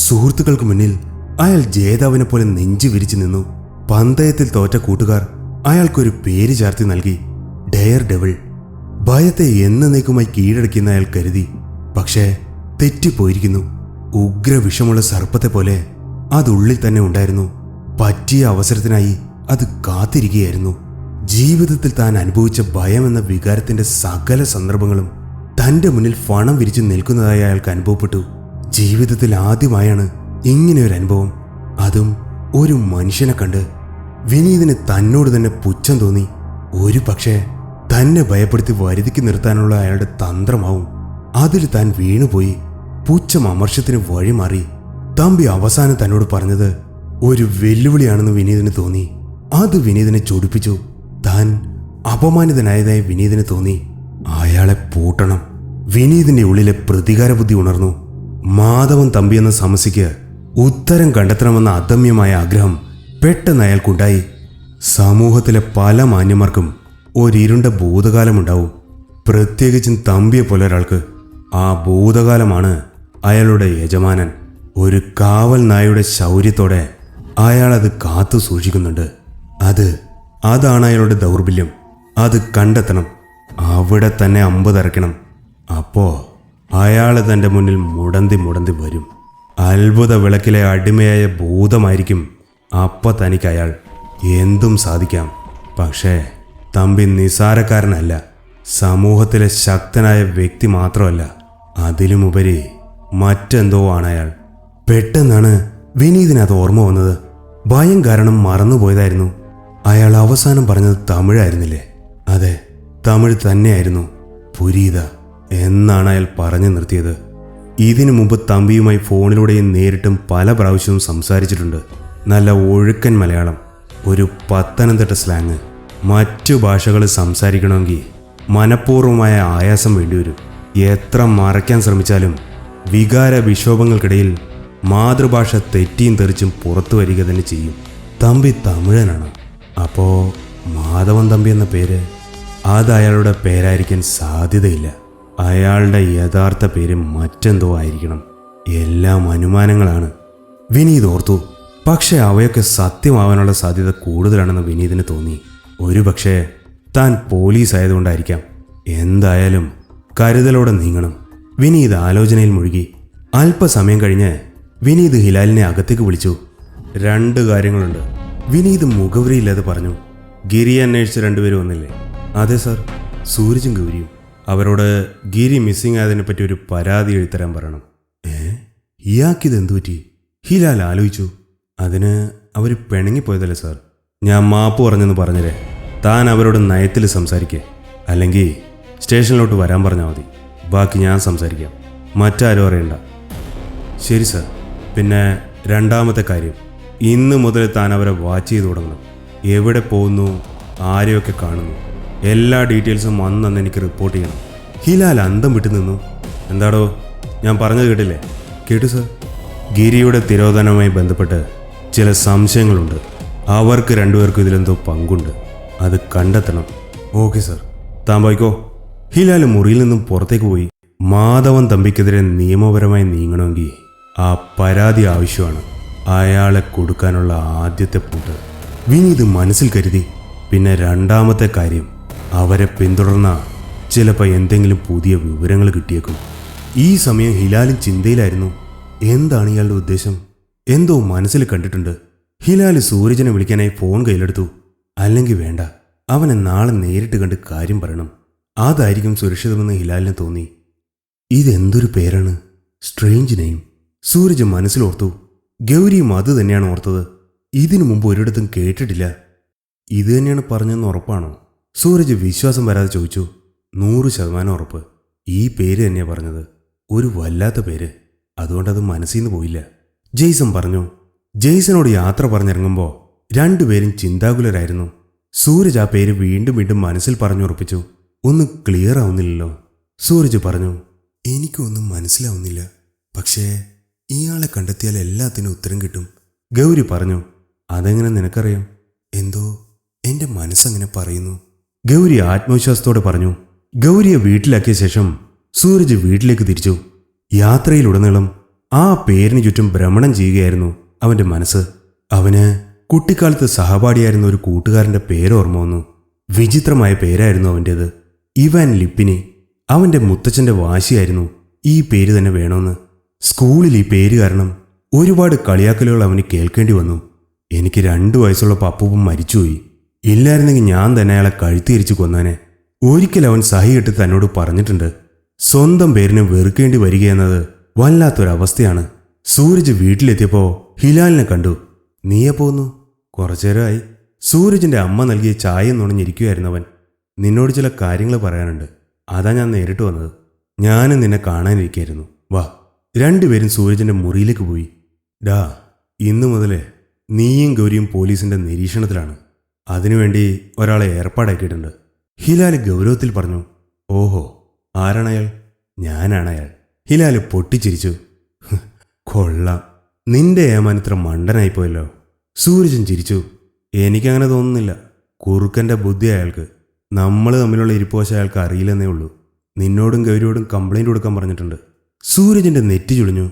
[SPEAKER 2] സുഹൃത്തുക്കൾക്ക് മുന്നിൽ അയാൾ ജേതാവിനെ പോലെ നെഞ്ചു വിരിച്ചു നിന്നു. പന്തയത്തിൽ തോറ്റ കൂട്ടുകാർ അയാൾക്കൊരു പേര് ചാർത്തി നൽകി, ഡെയർ ഡെവിൾ. ഭയത്തെ എന്നേക്കുമായി കീഴടക്കിയെന്ന് അയാൾ കരുതി. പക്ഷേ തെറ്റിപ്പോയിരിക്കുന്നു. ഉഗ്രവിഷമുള്ള സർപ്പത്തെ പോലെ അതുള്ളിൽ തന്നെ ഉണ്ടായിരുന്നു. പറ്റിയ അവസരത്തിനായി അത് കാത്തിരിക്കുകയായിരുന്നു. ജീവിതത്തിൽ താൻ അനുഭവിച്ച ഭയം എന്ന വികാരത്തിന്റെ സകല സന്ദർഭങ്ങളും തന്റെ മുന്നിൽ ഫണം വിരിച്ചു നിൽക്കുന്നതായി അയാൾക്ക് അനുഭവപ്പെട്ടു. ജീവിതത്തിൽ ആദ്യമായാണ് ഇങ്ങനെയൊരു അനുഭവം, അതും ഒരു മനുഷ്യനെ കണ്ട്. വിനീതിന് തന്നോട് തന്നെ പുച്ഛം തോന്നി. ഒരു പക്ഷേ തന്നെ ഭയപ്പെടുത്തി വരുതിക്ക് നിർത്താനുള്ള അയാളുടെ തന്ത്രമാവും. അതിൽ താൻ വീണുപോയി. പുച്ഛം അമർഷത്തിന് വഴിമാറി. തമ്പി അവസാനം തന്നോട് പറഞ്ഞത് ഒരു വെല്ലുവിളിയാണെന്ന് വിനീതിന് തോന്നി. അത് വിനീതിനെ ചൊടിപ്പിച്ചു. താൻ അപമാനിതനായതായി വിനീതിന് തോന്നി. അയാളെ പൂട്ടണം. വിനീതിന്റെ ഉള്ളിലെ പ്രതികാര ബുദ്ധി ഉണർന്നു. മാധവൻ തമ്പി എന്ന സമസ്യയ്ക്ക് ഉത്തരം കണ്ടെത്തണമെന്ന അദമ്യമായ ആഗ്രഹം പെട്ടെന്ന് അയാൾക്കുണ്ടായി. സമൂഹത്തിലെ പല മാന്യന്മാർക്കും ഒരിരുണ്ട ഭൂതകാലമുണ്ടാവും. പ്രത്യേകിച്ചും തമ്പിയെ പോലെ ഒരാൾക്ക് ആ ഭൂതകാലമാണ് അയാളുടെ യജമാനൻ. ഒരു കാവൽ നായയുടെ ശൗര്യത്തോടെ അയാളത് കാത്തു സൂക്ഷിക്കുന്നുണ്ട്. അതാണ് അയാളുടെ ദൗർബല്യം. അത് കണ്ടെത്തണം. അവിടെ തന്നെ അമ്പതറക്കണം. അപ്പോ അയാൾ തൻ്റെ മുന്നിൽ മുടന്തി വരും. അത്ഭുത വിളക്കിലെ അടിമയായ ഭൂതമായിരിക്കും അപ്പ തനിക്ക് അയാൾ. എന്തും സാധിക്കാം. പക്ഷേ തമ്പി നിസാരക്കാരനല്ല. സമൂഹത്തിലെ ശക്തനായ വ്യക്തി മാത്രമല്ല, അതിലുമുപരി മറ്റെന്തോ ആണ് അയാൾ. പെട്ടെന്നാണ് വിനീതിന് അത് ഓർമ്മ വന്നത്. ഭയം കാരണം മറന്നുപോയതായിരുന്നു. അയാൾ അവസാനം പറഞ്ഞത് തമിഴായിരുന്നില്ലേ? അതെ, തമിഴ് തന്നെയായിരുന്നു. പുരീത എന്നാണ് അയാൾ പറഞ്ഞു നിർത്തിയത്. ഇതിനു മുമ്പ് തമ്പിയുമായി ഫോണിലൂടെയും നേരിട്ടും പല പ്രാവശ്യവും സംസാരിച്ചിട്ടുണ്ട്. നല്ല ഒഴുക്കൻ മലയാളം, ഒരു പത്തനംതിട്ട സ്ലാങ്. മറ്റു ഭാഷകൾ സംസാരിക്കണമെങ്കിൽ മനഃപൂർവ്വമായ ആയാസം വേണ്ടിവരും. എത്ര മറയ്ക്കാൻ ശ്രമിച്ചാലും വികാര വിക്ഷോഭങ്ങൾക്കിടയിൽ മാതൃഭാഷ തെറ്റിയും തെറിച്ചും പുറത്തു വരിക തന്നെ ചെയ്യും. തമ്പി തമിഴനാണ്. അപ്പോൾ മാധവൻ തമ്പി എന്ന പേര് അത് അയാളുടെ പേരായിരിക്കാൻ സാധ്യതയില്ല. അയാളുടെ യഥാർത്ഥ പേര് മറ്റെന്തോ ആയിരിക്കണം. എല്ലാം അനുമാനങ്ങളാണ് വിനീത് ഓർത്തു. പക്ഷെ അവയൊക്കെ സത്യമാവാനുള്ള സാധ്യത കൂടുതലാണെന്ന് വിനീതിന് തോന്നി. ഒരുപക്ഷെ താൻ പോലീസ് ആയതുകൊണ്ടായിരിക്കാം. എന്തായാലും കരുതലോടെ നീങ്ങണം. വിനീത് ആലോചനയിൽ മുഴുകി. അല്പസമയം കഴിഞ്ഞ് വിനീത് ഹിലാലിനെ അകത്തേക്ക് വിളിച്ചു. 2 കാര്യങ്ങളുണ്ട്. വിനീത് മുഖവരിയില്ലാതെ പറഞ്ഞു. ഗിരി അന്വേഷിച്ച് 2 പേര് വന്നില്ലേ? അതെ സാർ, സൂരജും ഗൗരിയും. അവരോട് ഗിരി മിസ്സിംഗ് ആയതിനെപ്പറ്റി ഒരു പരാതി എഴുതരാൻ പറയണം. ഇയാൾക്കിതെന്തു പറ്റി? ഹിലാൽ ആലോചിച്ചു. അതിന് അവർ പിണങ്ങിപ്പോയതല്ലേ സാർ? ഞാൻ മാപ്പ് പറഞ്ഞെന്ന് പറഞ്ഞില്ലേ. താൻ അവരോട് നയത്തിൽ സംസാരിക്കേ, അല്ലെങ്കിൽ സ്റ്റേഷനിലോട്ട് വരാൻ പറഞ്ഞാൽ മതി. ബാക്കി ഞാൻ സംസാരിക്കാം. മറ്റാരും അറിയണ്ട. ശരി സാർ. പിന്നെ 2ാമത്തെ കാര്യം, ഇന്ന് മുതൽ താൻ അവരെ വാച്ച് ചെയ്ത് തുടങ്ങണം. എവിടെ പോകുന്നു, ആരെയൊക്കെ കാണുന്നു, എല്ലാ ഡീറ്റെയിൽസും അന്ന് എനിക്ക് റിപ്പോർട്ട് ചെയ്യണം. ഹിലാൽ അന്തം വിട്ടു നിന്നു. എന്താടോ, ഞാൻ പറഞ്ഞത് കേട്ടില്ലേ? കേട്ടു സാർ. ഗിരിയുടെ തിരോധാനവുമായി ബന്ധപ്പെട്ട് ചില സംശയങ്ങളുണ്ട്. അവർക്ക് 2 പേർക്കും ഇതിലെന്തോ പങ്കുണ്ട്. അത് കണ്ടെത്തണം. ഓക്കെ സാർ, താൻ പോയിക്കോ. ഹിലാൽ മുറിയിൽ നിന്നും പുറത്തേക്ക് പോയി. മാധവൻ തമ്പിക്കെതിരെ നിയമപരമായി നീങ്ങണമെങ്കിൽ ആ പരാതി ആവശ്യമാണ്. അയാളെ കൊടുക്കാനുള്ള ആദ്യത്തെ പൂട്ട് വിനീത് മനസ്സിൽ കരുതി. പിന്നെ 2ാമത്തെ കാര്യം, അവരെ പിന്തുടർന്ന ചിലപ്പോൾ എന്തെങ്കിലും പുതിയ വിവരങ്ങൾ കിട്ടിയേക്കും. ഈ സമയം ഹിലാലും ചിന്തയിലായിരുന്നു. എന്താണ് ഇയാളുടെ ഉദ്ദേശം? എന്തോ മനസ്സിൽ കണ്ടിട്ടുണ്ട്. ഹിലാൽ സൂരജിനെ വിളിക്കാനായി ഫോൺ കയ്യിലെടുത്തു. അല്ലെങ്കിൽ വേണ്ട, അവനെ നാളെ നേരിട്ട് കണ്ട് കാര്യം പറയണം. അതായിരിക്കും സുരക്ഷിതമെന്ന് ഹിലാലിന് തോന്നി. ഇതെന്തൊരു പേരാണ്, സ്ട്രേഞ്ച് നെയിം. സൂരജ് മനസ്സിലോർത്തു. ഗൗരിയും അത് തന്നെയാണ് ഓർത്തത്. ഇതിനു മുമ്പ് ഒരിടത്തും കേട്ടിട്ടില്ല. ഇത് തന്നെയാണ് പറഞ്ഞതെന്ന് ഉറപ്പാണോ? സൂരജ് വിശ്വാസം വരാതെ ചോദിച്ചു. 100% ഉറപ്പ്. ഈ പേര് തന്നെയാണ് പറഞ്ഞത്. ഒരു വല്ലാത്ത പേര്, അതുകൊണ്ടത് മനസ്സിൽ നിന്ന് പോയില്ല. ജെയ്സൺ പറഞ്ഞു. ജെയ്സനോട് യാത്ര പറഞ്ഞിറങ്ങുമ്പോൾ 2 പേരും ചിന്താകുലരായിരുന്നു. സൂരജ് ആ പേര് വീണ്ടും വീണ്ടും മനസ്സിൽ പറഞ്ഞുറപ്പിച്ചു. ഒന്നും ക്ലിയർ ആവുന്നില്ലല്ലോ. സൂരജ് പറഞ്ഞു. എനിക്കൊന്നും മനസ്സിലാവുന്നില്ല. പക്ഷേ ഇയാളെ കണ്ടെത്തിയാൽ എല്ലാത്തിനും ഉത്തരം കിട്ടും. ഗൗരി പറഞ്ഞു. അതെങ്ങനെ നിനക്കറിയാം? എന്തോ എൻ്റെ മനസ്സങ്ങനെ പറയുന്നു. ഗൗരി ആത്മവിശ്വാസത്തോടെ പറഞ്ഞു. ഗൗരിയെ വീട്ടിലാക്കിയ ശേഷം സൂരജ് വീട്ടിലേക്ക് തിരിച്ചു. യാത്രയിലുടനീളം ആ പേരിന് ചുറ്റും ഭ്രമണം ചെയ്യുകയായിരുന്നു അവൻ്റെ മനസ്സ്. അവന് കുട്ടിക്കാലത്ത് സഹപാഠിയായിരുന്ന ഒരു കൂട്ടുകാരൻ്റെ പേരോർമ്മ വന്നു. വിചിത്രമായ പേരായിരുന്നു അവൻ്റേത്. ഇവാൻ ലിപ്പിനി. അവൻ്റെ മുത്തച്ഛൻ്റെ വാശിയായിരുന്നു ഈ പേര് തന്നെ വേണമെന്ന്. സ്കൂളിൽ ഈ പേര് കാരണം ഒരുപാട് കളിയാക്കലുകൾ അവന് കേൾക്കേണ്ടി വന്നു. എനിക്ക് 2 വയസ്സുള്ള അപ്പൂപ്പൻ മരിച്ചുപോയി. ഇല്ലായിരുന്നെങ്കിൽ ഞാൻ തന്നെ അയാളെ കഴുത്തിരിച്ചു കൊന്നാനെ. ഒരിക്കൽ അവൻ സഹികെട്ട് തന്നോട് പറഞ്ഞിട്ടുണ്ട്. സ്വന്തം പേരിനെ വെറുക്കേണ്ടി വരികയെന്നത് വല്ലാത്തൊരവസ്ഥയാണ്. സൂരജ് വീട്ടിലെത്തിയപ്പോൾ ഹിലാലിനെ കണ്ടു. നീയെ പോന്നു? കുറച്ചേരമായി. സൂരജിന്റെ അമ്മ നൽകിയ ചായ നുണഞ്ഞിരിക്കുകയായിരുന്നു അവൻ. നിന്നോട് ചില കാര്യങ്ങൾ പറയാനുണ്ട്. അതാ ഞാൻ നേരിട്ട് വന്നത്. ഞാനും നിന്നെ കാണാനിരിക്കുകയായിരുന്നു. വാ. 2 പേരും സൂരജിന്റെ മുറിയിലേക്ക് പോയി. ഡാ, ഇന്നു മുതലേ നീയും ഗൗരിയും പോലീസിന്റെ നിരീക്ഷണത്തിലാണ്. അതിനുവേണ്ടി ഒരാളെ ഏർപ്പാടാക്കിയിട്ടുണ്ട്. ഹിലാൽ ഗൗരവത്തിൽ പറഞ്ഞു. ഓഹോ, ആരാണയാൾ? ഞാനാണയാൾ. ഹിലാൽ പൊട്ടിച്ചിരിച്ചു. കൊള്ളാം, നിന്റെ ഏമാനിത്ര മണ്ടനായിപ്പോയല്ലോ. സൂരജൻ ചിരിച്ചു. എനിക്കങ്ങനെ തോന്നുന്നില്ല. കുറുക്കന്റെ ബുദ്ധി അയാൾക്ക്. നമ്മൾ തമ്മിലുള്ള ഇരിപ്പോശ അയാൾക്ക് അറിയില്ലെന്നേ ഉള്ളൂ. നിന്നോടും ഗൗരിയോടും കംപ്ലൈന്റ് കൊടുക്കാൻ പറഞ്ഞിട്ടുണ്ട്. സൂരജിന്റെ നെറ്റി ചുളിഞ്ഞു.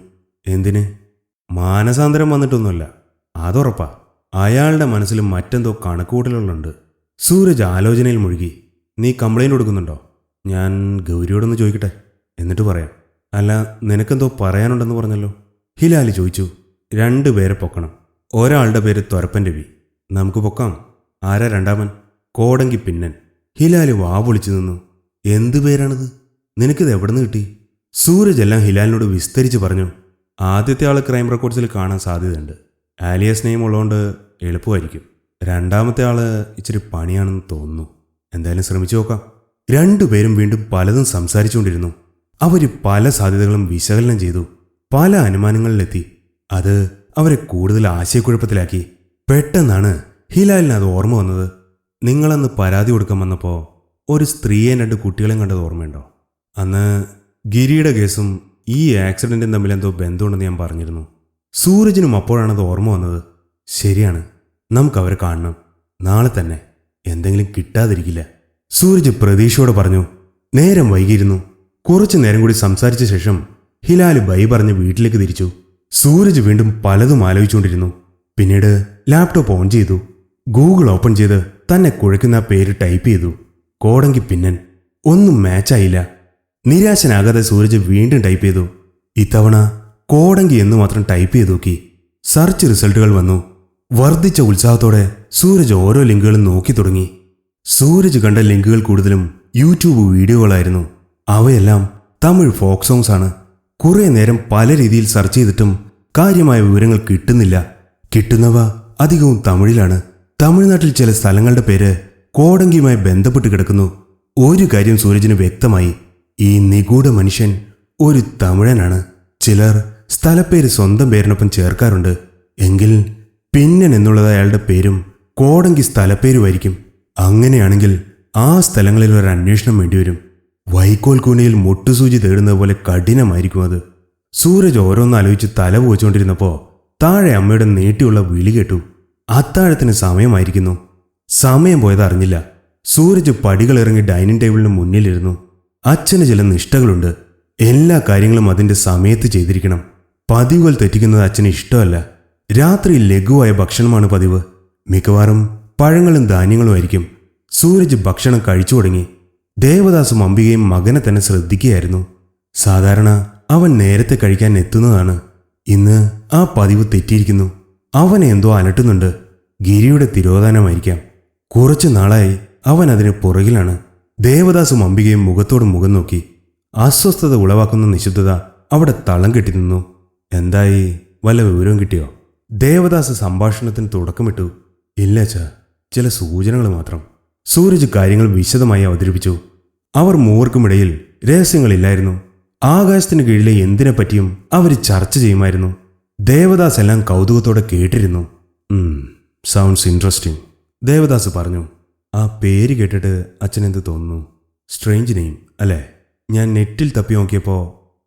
[SPEAKER 2] എന്തിന്? മാനസാന്തരം വന്നിട്ടൊന്നുമല്ല, അതുറപ്പാ. അയാളുടെ മനസ്സിൽ മറ്റെന്തോ കണക്കുകൂട്ടലുകളുണ്ട്. സൂരജ് ആലോചനയിൽ മുഴുകി. നീ കംപ്ലൈന്റ് കൊടുക്കുന്നുണ്ടോ? ഞാൻ ഗൗരിയോടൊന്ന് ചോദിക്കട്ടെ, എന്നിട്ട് പറയാം. അല്ല, നിനക്കെന്തോ പറയാനുണ്ടെന്ന് പറഞ്ഞല്ലോ. ഹിലാൽ ചോദിച്ചു. 2 പേരെ പൊക്കണം. ഒരാളുടെ പേര് ത്വരപ്പൻ രവി. നമുക്ക് പൊക്കാം. ആരാ രണ്ടാമൻ? കോടങ്കി പിന്നൻ. ഹിലാൽ വാ പൊളിച്ചു നിന്നു. എന്ത് പേരാണിത്? നിനക്കിത് എവിടെ നിന്ന് കിട്ടി? സൂരജ് എല്ലാം ഹിലാലിനോട് വിസ്തരിച്ച് പറഞ്ഞു. ആദ്യത്തെ ആൾ ക്രൈം റെക്കോർഡ്സിൽ കാണാൻ സാധ്യതയുണ്ട്. ആലിയസ് നെയിം ഉള്ളതുകൊണ്ട് എളുപ്പമായിരിക്കും. രണ്ടാമത്തെ ആള് ഇച്ചിരി പണിയാണെന്ന് തോന്നുന്നു. എന്തായാലും ശ്രമിച്ചു നോക്കാം. 2 പേരും വീണ്ടും പലതും സംസാരിച്ചുകൊണ്ടിരുന്നു. അവർ പല സാധ്യതകളും വിശകലനം ചെയ്തു. പല അനുമാനങ്ങളിലെത്തി. അത് അവരെ കൂടുതൽ ആശയക്കുഴപ്പത്തിലാക്കി. പെട്ടെന്നാണ് ഹിലാലിന് അത് ഓർമ്മ വന്നത്. നിങ്ങളന്ന് പരാതി കൊടുക്കാൻ വന്നപ്പോൾ ഒരു സ്ത്രീയെ 2 കുട്ടികളെയും കണ്ടത് ഓർമ്മയുണ്ടോ? അന്ന് ഗിരിയുടെ കേസും ഈ ആക്സിഡന്റും തമ്മിൽ എന്തോ ബന്ധമുണ്ടെന്ന് ഞാൻ പറഞ്ഞിരുന്നു. സൂരജിനും അപ്പോഴാണത് ഓർമ്മ വന്നത്. ശരിയാണ്, നമുക്കവരെ കാണണം. നാളെ തന്നെ. എന്തെങ്കിലും കിട്ടാതിരിക്കില്ല. സൂരജ് പ്രതീക്ഷയോടെ പറഞ്ഞു. നേരം വൈകിയിരുന്നു. കുറച്ചു നേരം കൂടി സംസാരിച്ച ശേഷം ഹിലാൽ ബൈ പറഞ്ഞ് വീട്ടിലേക്ക് തിരിച്ചു. സൂരജ് വീണ്ടും പലതും ആലോചിച്ചുകൊണ്ടിരുന്നു. പിന്നീട് ലാപ്ടോപ്പ് ഓൺ ചെയ്തു. ഗൂഗിൾ ഓപ്പൺ ചെയ്ത് തന്നെ കുഴക്കുന്ന പേര് ടൈപ്പ് ചെയ്തു. കോടങ്കി പിന്നൻ. ഒന്നും മാച്ചായില്ല. നിരാശനാകാതെ സൂരജ് വീണ്ടും ടൈപ്പ് ചെയ്തു. ഇത്തവണ കോടങ്കി എന്ന് മാത്രം ടൈപ്പ് ചെയ്ത് നോക്കി. സെർച്ച് റിസൾട്ടുകൾ വന്നു. വർദ്ധിച്ച ഉത്സാഹത്തോടെ സൂരജ് ഓരോ ലിങ്കുകളും നോക്കി തുടങ്ങി. സൂരജ് കണ്ട ലിങ്കുകൾ കൂടുതലും യൂട്യൂബ് വീഡിയോകളായിരുന്നു. അവയെല്ലാം തമിഴ് ഫോക്ക് സോങ്സ് ആണ്. കുറെ നേരം പല രീതിയിൽ സെർച്ച് ചെയ്തിട്ടും കാര്യമായ വിവരങ്ങൾ കിട്ടുന്നില്ല. കിട്ടുന്നവ അധികവും തമിഴിലാണ്. തമിഴ്നാട്ടിൽ ചില സ്ഥലങ്ങളുടെ പേര് കോടങ്കിയുമായി ബന്ധപ്പെട്ട് കിടക്കുന്നു. ഒരു കാര്യം സൂരജിന് വ്യക്തമായി. ഈ നിഗൂഢ മനുഷ്യൻ ഒരു തമിഴനാണ്. ചിലർ സ്ഥലപ്പേര് സ്വന്തം പേരിനൊപ്പം ചേർക്കാറുണ്ട്. എങ്കിൽ പിന്നൻ എന്നുള്ളത് അയാളുടെ പേരും കോടങ്കി സ്ഥലപ്പേരുമായിരിക്കും. അങ്ങനെയാണെങ്കിൽ ആ സ്ഥലങ്ങളിൽ ഒരു അന്വേഷണം വേണ്ടിവരും. വൈക്കോൽ കൂനയിൽ മുട്ടുസൂചി തേടുന്നത് പോലെ കഠിനമായിരിക്കും അത്. സൂരജ് ഓരോന്നാലോചിച്ച് തല പോയിച്ചുകൊണ്ടിരുന്നപ്പോൾ താഴെ അമ്മയുടെ നീട്ടിയുള്ള വിളി കേട്ടു. അത്താഴത്തിന് സമയമായിരിക്കുന്നു. സമയം പോയത് അറിഞ്ഞില്ല. സൂരജ് പടികളിറങ്ങി ഡൈനിങ് ടേബിളിന് മുന്നിലിരുന്നു. അച്ഛന് ചില നിഷ്ഠകളുണ്ട്. എല്ലാ കാര്യങ്ങളും അതിന്റെ സമയത്ത് ചെയ്തിരിക്കണം. പതിവുകൾ തെറ്റിക്കുന്നത് അച്ഛന് ഇഷ്ടമല്ല. രാത്രി ലഘുവായ ഭക്ഷണമാണ് പതിവ്. മിക്കവാറും പഴങ്ങളും ധാന്യങ്ങളും ആയിരിക്കും. സൂരജ് ഭക്ഷണം കഴിച്ചു തുടങ്ങി. ദേവദാസും അംബികയും മകനെ തന്നെ ശ്രദ്ധിക്കുകയായിരുന്നു. സാധാരണ അവൻ നേരത്തെ കഴിക്കാൻ എത്തുന്നതാണ്. ഇന്ന് ആ പതിവ് തെറ്റിയിരിക്കുന്നു. അവനെ എന്തോ അലട്ടുന്നുണ്ട്. ഗിരിയുടെ തിരോധാനമായിരിക്കാം. കുറച്ചു നാളായി അവൻ അതിന് പുറകിലാണ്. ദേവദാസും അംബികയും മുഖത്തോട് മുഖം നോക്കി. അസ്വസ്ഥത ഉളവാക്കുന്ന നിശബ്ദത അവിടെ തളം കെട്ടി നിന്നു. എന്തായി? വല്ല വിവരവും കിട്ടിയോ? ദേവദാസ് സംഭാഷണത്തിന് തുടക്കമിട്ടു. ഇല്ല അച്ഛാ, ചില സൂചനകൾ മാത്രം. സൂരജ് കാര്യങ്ങൾ വിശദമായി അവതരിപ്പിച്ചു. അവർ മൂവർക്കുമിടയിൽ രഹസ്യങ്ങളില്ലായിരുന്നു. ആകാശത്തിന് കീഴിലെ എന്തിനെപ്പറ്റിയും അവർ ചർച്ച ചെയ്യുമായിരുന്നു. ദേവദാസ് എല്ലാം കൗതുകത്തോടെ കേട്ടിരുന്നു. സൗണ്ട്സ് ഇൻട്രസ്റ്റിംഗ്, ദേവദാസ് പറഞ്ഞു. ആ പേര് കേട്ടിട്ട് അച്ഛനെന്ത് തോന്നുന്നു? സ്ട്രേഞ്ച് നെയിം അല്ലേ? ഞാൻ നെറ്റിൽ തപ്പി നോക്കിയപ്പോൾ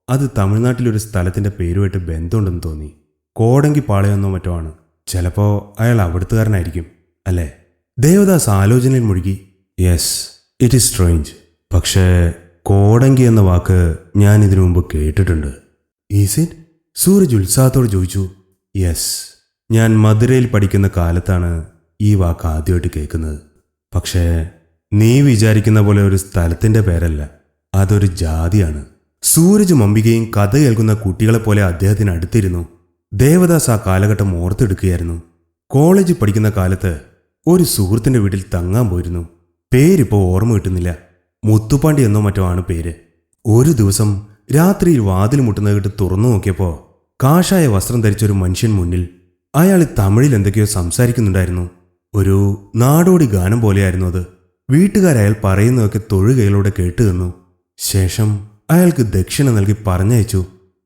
[SPEAKER 2] അത് തമിഴ്നാട്ടിലൊരു സ്ഥലത്തിൻ്റെ പേരുമായിട്ട് ബന്ധമുണ്ടെന്ന് തോന്നി. കോടങ്കി പാളയെന്നോ മറ്റോ ആണ്. ചിലപ്പോൾ അയാൾ അവിടുത്തുകാരനായിരിക്കും അല്ലേ? ദേവദാസ് ആലോചനയിൽ മുഴുകി. Yes, it is strange. പക്ഷേ കോടങ്കി എന്ന വാക്ക് ഞാൻ ഇതിനു മുമ്പ് കേട്ടിട്ടുണ്ട്. Is it? സൂരജ് ഉത്സാഹത്തോടെ ചോദിച്ചു. യെസ്, ഞാൻ മധുരയിൽ പഠിക്കുന്ന കാലത്താണ് ഈ വാക്ക് ആദ്യമായിട്ട് കേൾക്കുന്നത്. പക്ഷേ നീ വിചാരിക്കുന്ന പോലെ ഒരു സ്ഥലത്തിൻ്റെ പേരല്ല, അതൊരു ജാതിയാണ്. സൂരജും അംബികയും കഥ കേൾക്കുന്ന കുട്ടികളെപ്പോലെ അദ്ദേഹത്തിന് അടുത്തിരുന്നു. ദേവദാസ് ആ കാലഘട്ടം ഓർത്തെടുക്കുകയായിരുന്നു. കോളേജിൽ പഠിക്കുന്ന കാലത്ത് ഒരു സുഹൃത്തിൻ്റെ വീട്ടിൽ തങ്ങാൻ പോയിരുന്നു. പേരിപ്പോൾ ഓർമ്മ കിട്ടുന്നില്ല. മുത്തുപ്പാണ്ടി എന്നോ മറ്റോ ആണ് പേര്. ഒരു ദിവസം രാത്രിയിൽ വാതിൽ മുട്ടുന്നത് കേട്ട് തുറന്നു നോക്കിയപ്പോൾ കാഷായ വസ്ത്രം ധരിച്ചൊരു മനുഷ്യൻ മുന്നിൽ. അയാൾ തമിഴിൽ എന്തൊക്കെയോ സംസാരിക്കുന്നുണ്ടായിരുന്നു. ഒരു നാടോടി ഗാനം പോലെയായിരുന്നു അത്. വീട്ടുകാരയാൾ പറയുന്നതൊക്കെ തൊഴുകൈകളോടെ കേട്ടു നിന്നു. ശേഷം അയാൾക്ക് ദക്ഷിണ നൽകി പറഞ്ഞയച്ചു.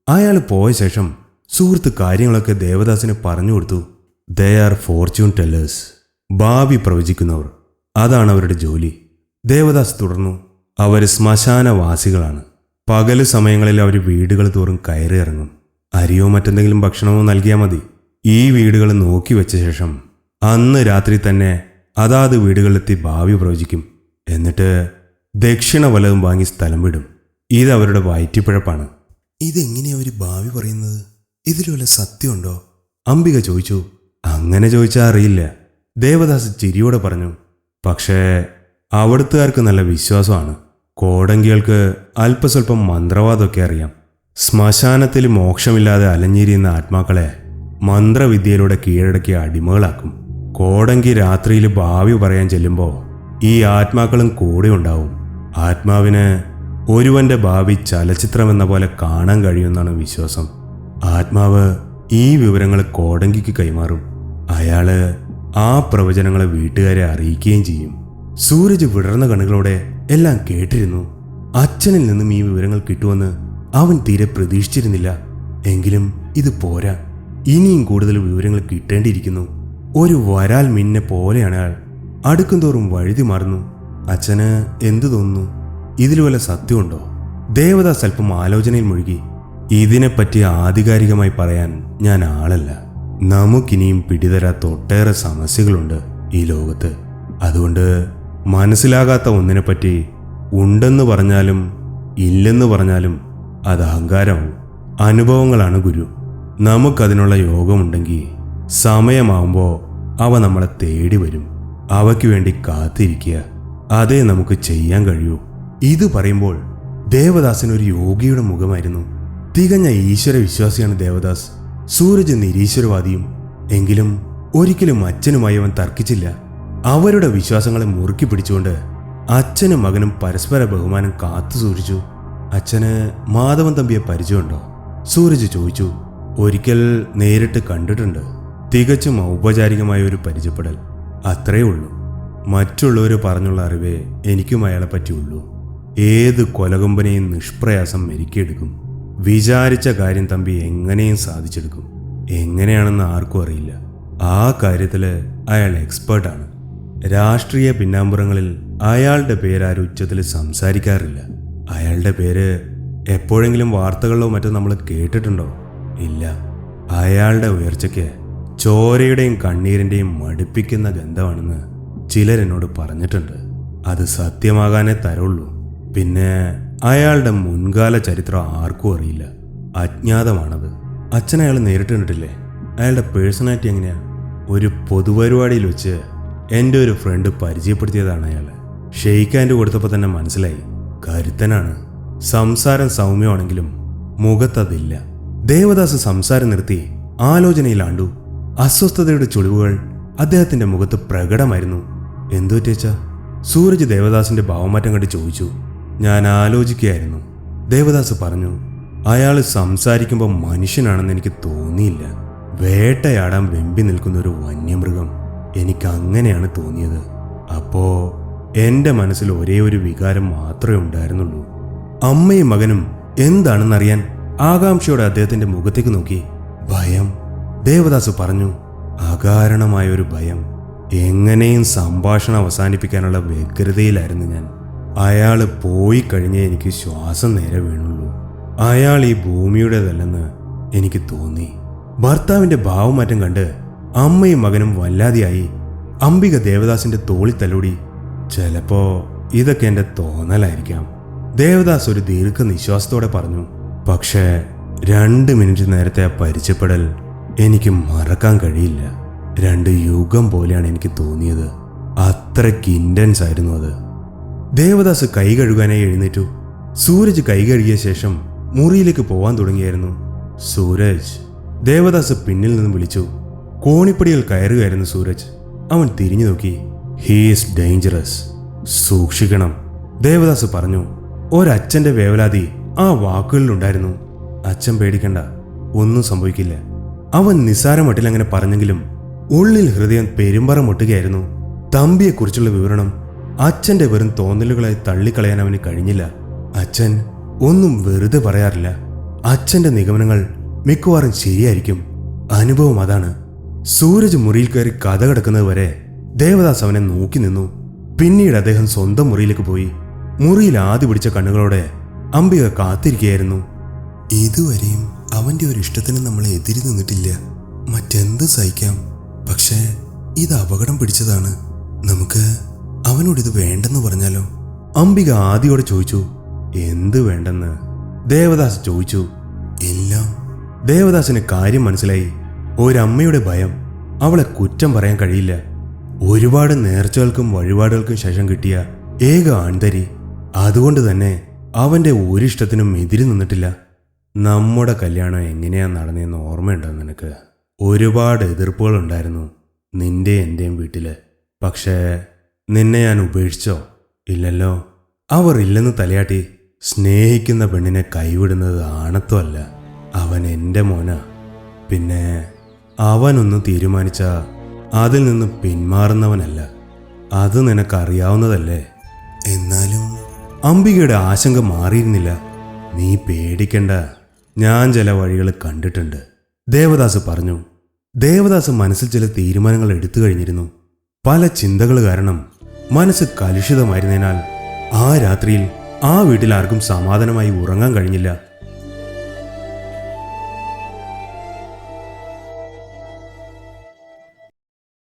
[SPEAKER 2] അയാൾ പോയ ശേഷം സുഹൃത്ത് കാര്യങ്ങളൊക്കെ ദേവദാസിന് പറഞ്ഞു കൊടുത്തു. ദേ ആർ ഫോർച്യൂൺ ടെല്ലേഴ്സ്, ഭാവി പ്രവചിക്കുന്നവർ. അതാണ് അവരുടെ ജോലി. ദേവദാസ് തുടർന്നു. അവർ ശ്മശാനവാസികളാണ്. പകല് സമയങ്ങളിൽ അവർ വീടുകൾ തോറും കയറി ഇറങ്ങും. അരിയോ മറ്റെന്തെങ്കിലും ഭക്ഷണമോ നൽകിയാൽ മതി. ഈ വീടുകൾ നോക്കി വെച്ച ശേഷം അന്ന് രാത്രി തന്നെ അതാത് വീടുകളിലെത്തി ഭാവി പ്രവചിക്കും. എന്നിട്ട് ദക്ഷിണ വലതും വാങ്ങി സ്ഥലം വിടും. ഇത് അവരുടെ വയറ്റിപ്പിഴപ്പാണ്. ഇതെങ്ങനെയാ അവർ ഭാവി പറയുന്നത്? ഇതിൽ വല്ല സത്യമുണ്ടോ? അംബിക ചോദിച്ചു. അങ്ങനെ ചോദിച്ചാൽ അറിയില്ല, ദേവദാസ് ചിരിയോടെ പറഞ്ഞു. പക്ഷേ അവിടുത്തുകാർക്ക് നല്ല വിശ്വാസമാണ്. കോടങ്കികൾക്ക് അല്പസ്വല്പം മന്ത്രവാദമൊക്കെ അറിയാം. ശ്മശാനത്തിൽ മോക്ഷമില്ലാതെ അലഞ്ഞിരിയുന്ന ആത്മാക്കളെ മന്ത്രവിദ്യയിലൂടെ കീഴടക്കി അടിമകളാക്കും. കോടങ്കി രാത്രിയിൽ ഭാവി പറയാൻ ചെല്ലുമ്പോൾ ഈ ആത്മാക്കളും കൂടെ ഉണ്ടാവും. ആത്മാവിന് ഒരുവന്റെ ഭാവി ചലച്ചിത്രമെന്ന പോലെ കാണാൻ കഴിയുമെന്നാണ് വിശ്വാസം. ആത്മാവ് ഈ വിവരങ്ങൾ കോടങ്കിക്ക് കൈമാറും. അയാള് ആ പ്രവചനങ്ങളെ വീട്ടുകാരെ അറിയിക്കുകയും ചെയ്യും. സൂരജ് വിടർന്ന കണ്ണുകളോടെ എല്ലാം കേട്ടിരുന്നു. അച്ഛനിൽ നിന്നും ഈ വിവരങ്ങൾ കിട്ടുമെന്ന് അവൻ തീരെ പ്രതീക്ഷിച്ചിരുന്നില്ല. എങ്കിലും ഇത് പോരാ, ഇനിയും കൂടുതൽ വിവരങ്ങൾ കിട്ടേണ്ടിയിരിക്കുന്നു. ഒരു വരാൽ മിന്നെ പോലെയാണ് അയാൾ. അടുക്കുംതോറും വഴുതി മാറുന്നു. അച്ഛന് എന്തു തോന്നുന്നു? ഇതിൽ വല്ല സത്യമുണ്ടോ? ദേവദാസ് അല്പം ആലോചനയിൽ മുഴുകി. ഇതിനെപ്പറ്റി ആധികാരികമായി പറയാൻ ഞാൻ ആളല്ല. നമുക്കിനിയും പിടിതരാത്ത ഒട്ടേറെ സമസ്യകളുണ്ട് ഈ ലോകത്ത്. അതുകൊണ്ട് മനസ്സിലാകാത്ത ഒന്നിനെപ്പറ്റി ഉണ്ടെന്ന് പറഞ്ഞാലും ഇല്ലെന്ന് പറഞ്ഞാലും അത് അഹങ്കാരമാവും. അനുഭവങ്ങളാണ് ഗുരു. നമുക്കതിനുള്ള യോഗമുണ്ടെങ്കിൽ സമയമാവുമ്പോൾ അവ നമ്മളെ തേടി വരും. അവയ്ക്ക് വേണ്ടി കാത്തിരിക്കുക. അതേ നമുക്ക് ചെയ്യാൻ കഴിയൂ. ഇത് പറയുമ്പോൾ ദേവദാസിന് ഒരു യോഗിയുടെ മുഖമായിരുന്നു. തികഞ്ഞ ഈശ്വര വിശ്വാസിയാണ് ദേവദാസ്. സൂരജ് നിരീശ്വരവാദിയും. എങ്കിലും ഒരിക്കലും അച്ഛനുമായി അവൻ തർക്കിച്ചില്ല. അവരുടെ വിശ്വാസങ്ങളെ മുറുക്കി പിടിച്ചുകൊണ്ട് അച്ഛനും മകനും പരസ്പര ബഹുമാനം കാത്തു സൂക്ഷിച്ചു. അച്ഛന് മാധവൻ തമ്പിയെ പരിചയമുണ്ടോ? സൂരജ് ചോദിച്ചു. ഒരിക്കൽ നേരിട്ട് കണ്ടിട്ടുണ്ട്. തികച്ചും ഔപചാരികമായ ഒരു പരിചയപ്പെടൽ, അത്രയേ ഉള്ളൂ. മറ്റുള്ളവർ പറഞ്ഞുള്ള അറിവേ എനിക്കും അയാളെ പറ്റിയുള്ളൂ. ഏത് കൊലകൊമ്പനെയും നിഷ്പ്രയാസം മെരുക്കിയെടുക്കും. വിചാരിച്ച കാര്യം തമ്പി എങ്ങനെയും സാധിച്ചെടുക്കും. എങ്ങനെയാണെന്ന് ആർക്കും അറിയില്ല. ആ കാര്യത്തിൽ അയാൾ എക്സ്പേർട്ടാണ്. രാഷ്ട്രീയ പിന്നാമ്പുറങ്ങളിൽ അയാളുടെ പേരാരും ഉച്ചത്തിൽ സംസാരിക്കാറില്ല. അയാളുടെ പേര് എപ്പോഴെങ്കിലും വാർത്തകളിലോ മറ്റോ നമ്മൾ കേട്ടിട്ടുണ്ടോ? ഇല്ല. അയാളുടെ ഉയർച്ചയ്ക്ക് ചോരയുടെയും കണ്ണീരിൻ്റെയും മടുപ്പിക്കുന്ന ഗന്ധമാണെന്ന് ചിലരെന്നോട് പറഞ്ഞിട്ടുണ്ട്. അത് സത്യമാകാനേ തരുള്ളൂ. പിന്നെ അയാളുടെ മുൻകാല ചരിത്രം ആർക്കും അറിയില്ല. അജ്ഞാതമാണത്. അച്ഛൻ അയാൾ നേരിട്ട് കണ്ടിട്ടില്ലേ? അയാളുടെ പേഴ്സണാലിറ്റി എങ്ങനെയാ? ഒരു പൊതുപരിപാടിയിൽ വെച്ച് എൻ്റെ ഒരു ഫ്രണ്ട് പരിചയപ്പെടുത്തിയതാണ് അയാൾ. ഷെയ്ക്ക് ഹാൻഡ് കൊടുത്തപ്പോൾ തന്നെ മനസ്സിലായി. കരുത്തനാണ്. സംസാരം സൗമ്യമാണെങ്കിലും മുഖത്തതില്ല. ദേവദാസ് സംസാരം നിർത്തി ആലോചനയിലാണ്ടു. അസ്വസ്ഥതയുടെ ചുളിവുകൾ അദ്ദേഹത്തിന്റെ മുഖത്ത് പ്രകടമായിരുന്നു. എന്തു പറ്റിയച്ചാ? സൂരജ് ദേവദാസിന്റെ ഭാവമാറ്റം കണ്ട് ചോദിച്ചു. ഞാൻ ആലോചിക്കുകയായിരുന്നു, ദേവദാസ് പറഞ്ഞു. അയാൾ സംസാരിക്കുമ്പോൾ മനുഷ്യനാണെന്ന് എനിക്ക് തോന്നിയില്ല. വേട്ടയാടാൻ വെമ്പി നിൽക്കുന്ന ഒരു വന്യമൃഗം. എനിക്ക് അങ്ങനെയാണ് തോന്നിയത്. അപ്പോ എൻ്റെ മനസ്സിൽ ഒരേ ഒരു വികാരം മാത്രമേ ഉണ്ടായിരുന്നുള്ളൂ. അമ്മയും മകനും എന്താണെന്നറിയാൻ ആകാംക്ഷയോടെ അദ്ദേഹത്തിന്റെ മുഖത്തേക്ക് നോക്കി. ഭയം, ദേവദാസ് പറഞ്ഞു. അകാരണമായ ഒരു ഭയം. എങ്ങനെയും സംഭാഷണം അവസാനിപ്പിക്കാനുള്ള വ്യഗ്രതയിലായിരുന്നു ഞാൻ. അയാൾ പോയി കഴിഞ്ഞേ എനിക്ക് ശ്വാസം നേരെ വീണുള്ളൂ. അയാൾ ഈ ഭൂമിയുടേതല്ലെന്ന് എനിക്ക് തോന്നി. ഭർത്താവിന്റെ ഭാവമാറ്റം കണ്ട് അമ്മയും മകനും വല്ലാതെയായി. അംബിക ദേവദാസിന്റെ തോളിൽ തലോടി. ചിലപ്പോ ഇതൊക്കെ എൻ്റെ തോന്നലായിരിക്കാം. ദേവദാസ് ഒരു ദീർഘനിശ്വാസത്തോടെ പറഞ്ഞു. പക്ഷേ 2 മിനിറ്റ് നേരത്തെ ആ പരിചയപ്പെടൽ എനിക്ക് മറക്കാൻ കഴിയില്ല. 2 യുഗം പോലെയാണ് എനിക്ക് തോന്നിയത്. അത്രയ്ക്ക് ഇൻറ്റൻസ് ആയിരുന്നു അത്. ദേവദാസ് കൈ കഴുകാനായി എഴുന്നേറ്റു. സൂരജ് കൈ കഴുകിയ ശേഷം മുറിയിലേക്ക് പോവാൻ തുടങ്ങിയായിരുന്നു. സൂരജ്, ദേവദാസ് പിന്നിൽ നിന്ന് വിളിച്ചു. കോണിപ്പടിയിൽ കയറുകയായിരുന്നു സൂരജ്. അവൻ തിരിഞ്ഞു നോക്കി. ഹീസ് ഡേഞ്ചറസ്, സൂക്ഷിക്കണം, ദേവദാസ് പറഞ്ഞു. ഒരച്ഛൻ്റെ വേവലാതി ആ വാക്കുകളിലുണ്ടായിരുന്നു. അച്ഛൻ പേടിക്കണ്ട, ഒന്നും സംഭവിക്കില്ല. അവൻ നിസ്സാരമട്ടിൽ അങ്ങനെ പറഞ്ഞെങ്കിലും ഉള്ളിൽ ഹൃദയം പെരുമ്പറ മുട്ടുകയായിരുന്നു. തമ്പിയെക്കുറിച്ചുള്ള വിവരണം അച്ഛൻ്റെ വെറും തോന്നലുകളായി തള്ളിക്കളയാൻ അവന് കഴിഞ്ഞില്ല. അച്ഛൻ ഒന്നും വെറുതെ പറയാറില്ല. അച്ഛൻ്റെ നിഗമനങ്ങൾ മിക്കവാറും ശരിയായിരിക്കും. അനുഭവം അതാണ്. സൂരജ് മുറിയിൽ കയറി കഥ കിടക്കുന്നത് വരെ ദേവദാസ് അവനെ നോക്കി നിന്നു. പിന്നീട് അദ്ദേഹം സ്വന്തം മുറിയിലേക്ക് പോയി. മുറിയിൽ ആദ്യ പിടിച്ച കണ്ണുകളോടെ അംബിക കാത്തിരിക്കുകയായിരുന്നു.
[SPEAKER 1] ഇതുവരെയും അവന്റെ ഒരു ഇഷ്ടത്തിന് നമ്മളെ എതിരി നിന്നിട്ടില്ല. മറ്റെന്ത് സഹിക്കാം. പക്ഷേ ഇത് അപകടം പിടിച്ചതാണ്. നമുക്ക് അവനോട് ഇത് വേണ്ടെന്ന് പറഞ്ഞാലോ?
[SPEAKER 2] അംബിക ആദ്യോടെ ചോദിച്ചു. എന്ത് വേണ്ടെന്ന് ദേവദാസ് ചോദിച്ചു.
[SPEAKER 1] എല്ലാം.
[SPEAKER 2] ദേവദാസിന് കാര്യം മനസ്സിലായി. ഒരമ്മയുടെ ഭയം. അവളെ കുറ്റം പറയാൻ കഴിയില്ല. ഒരുപാട് നേർച്ചകൾക്കും വഴിപാടുകൾക്കും ശേഷം കിട്ടിയ ഏക ആൺതരി. അതുകൊണ്ട് തന്നെ അവന്റെ ഒരിഷ്ടത്തിനും എതിരി നിന്നിട്ടില്ല. നമ്മുടെ കല്യാണം എങ്ങനെയാ നടന്നതെന്ന് ഓർമ്മയുണ്ടോ നിനക്ക്? ഒരുപാട് എതിർപ്പുകൾ ഉണ്ടായിരുന്നു നിന്റെ എന്റെയും വീട്ടില്. പക്ഷേ നിന്നെ ഞാൻ ഉപേക്ഷിച്ചോ? ഇല്ലല്ലോ. അവർ ഇല്ലെന്ന് തലയാട്ടി. സ്നേഹിക്കുന്ന പെണ്ണിനെ കൈവിടുന്നത് ആണത്വമല്ല. അവൻ എൻ്റെ മോനാ. പിന്നെ അവനൊന്ന് തീരുമാനിച്ച അതിൽ നിന്ന് പിന്മാറുന്നവനല്ല. അത് നിനക്കറിയാവുന്നതല്ലേ.
[SPEAKER 1] എന്നാലും
[SPEAKER 2] അംബികയുടെ ആശങ്ക മാറിയിരുന്നില്ല. നീ പേടിക്കണ്ട, ഞാൻ ചില വഴികൾ കണ്ടിട്ടുണ്ട്, ദേവദാസ് പറഞ്ഞു. ദേവദാസ് മനസ്സിൽ ചില തീരുമാനങ്ങൾ എടുത്തു കഴിഞ്ഞിരുന്നു. പല ചിന്തകൾ കാരണം മനസ്സ് കലുഷിതമായിരുന്നതിനാൽ ആ രാത്രിയിൽ ആ വീട്ടിൽ ആർക്കും സമാധാനമായി ഉറങ്ങാൻ കഴിഞ്ഞില്ല.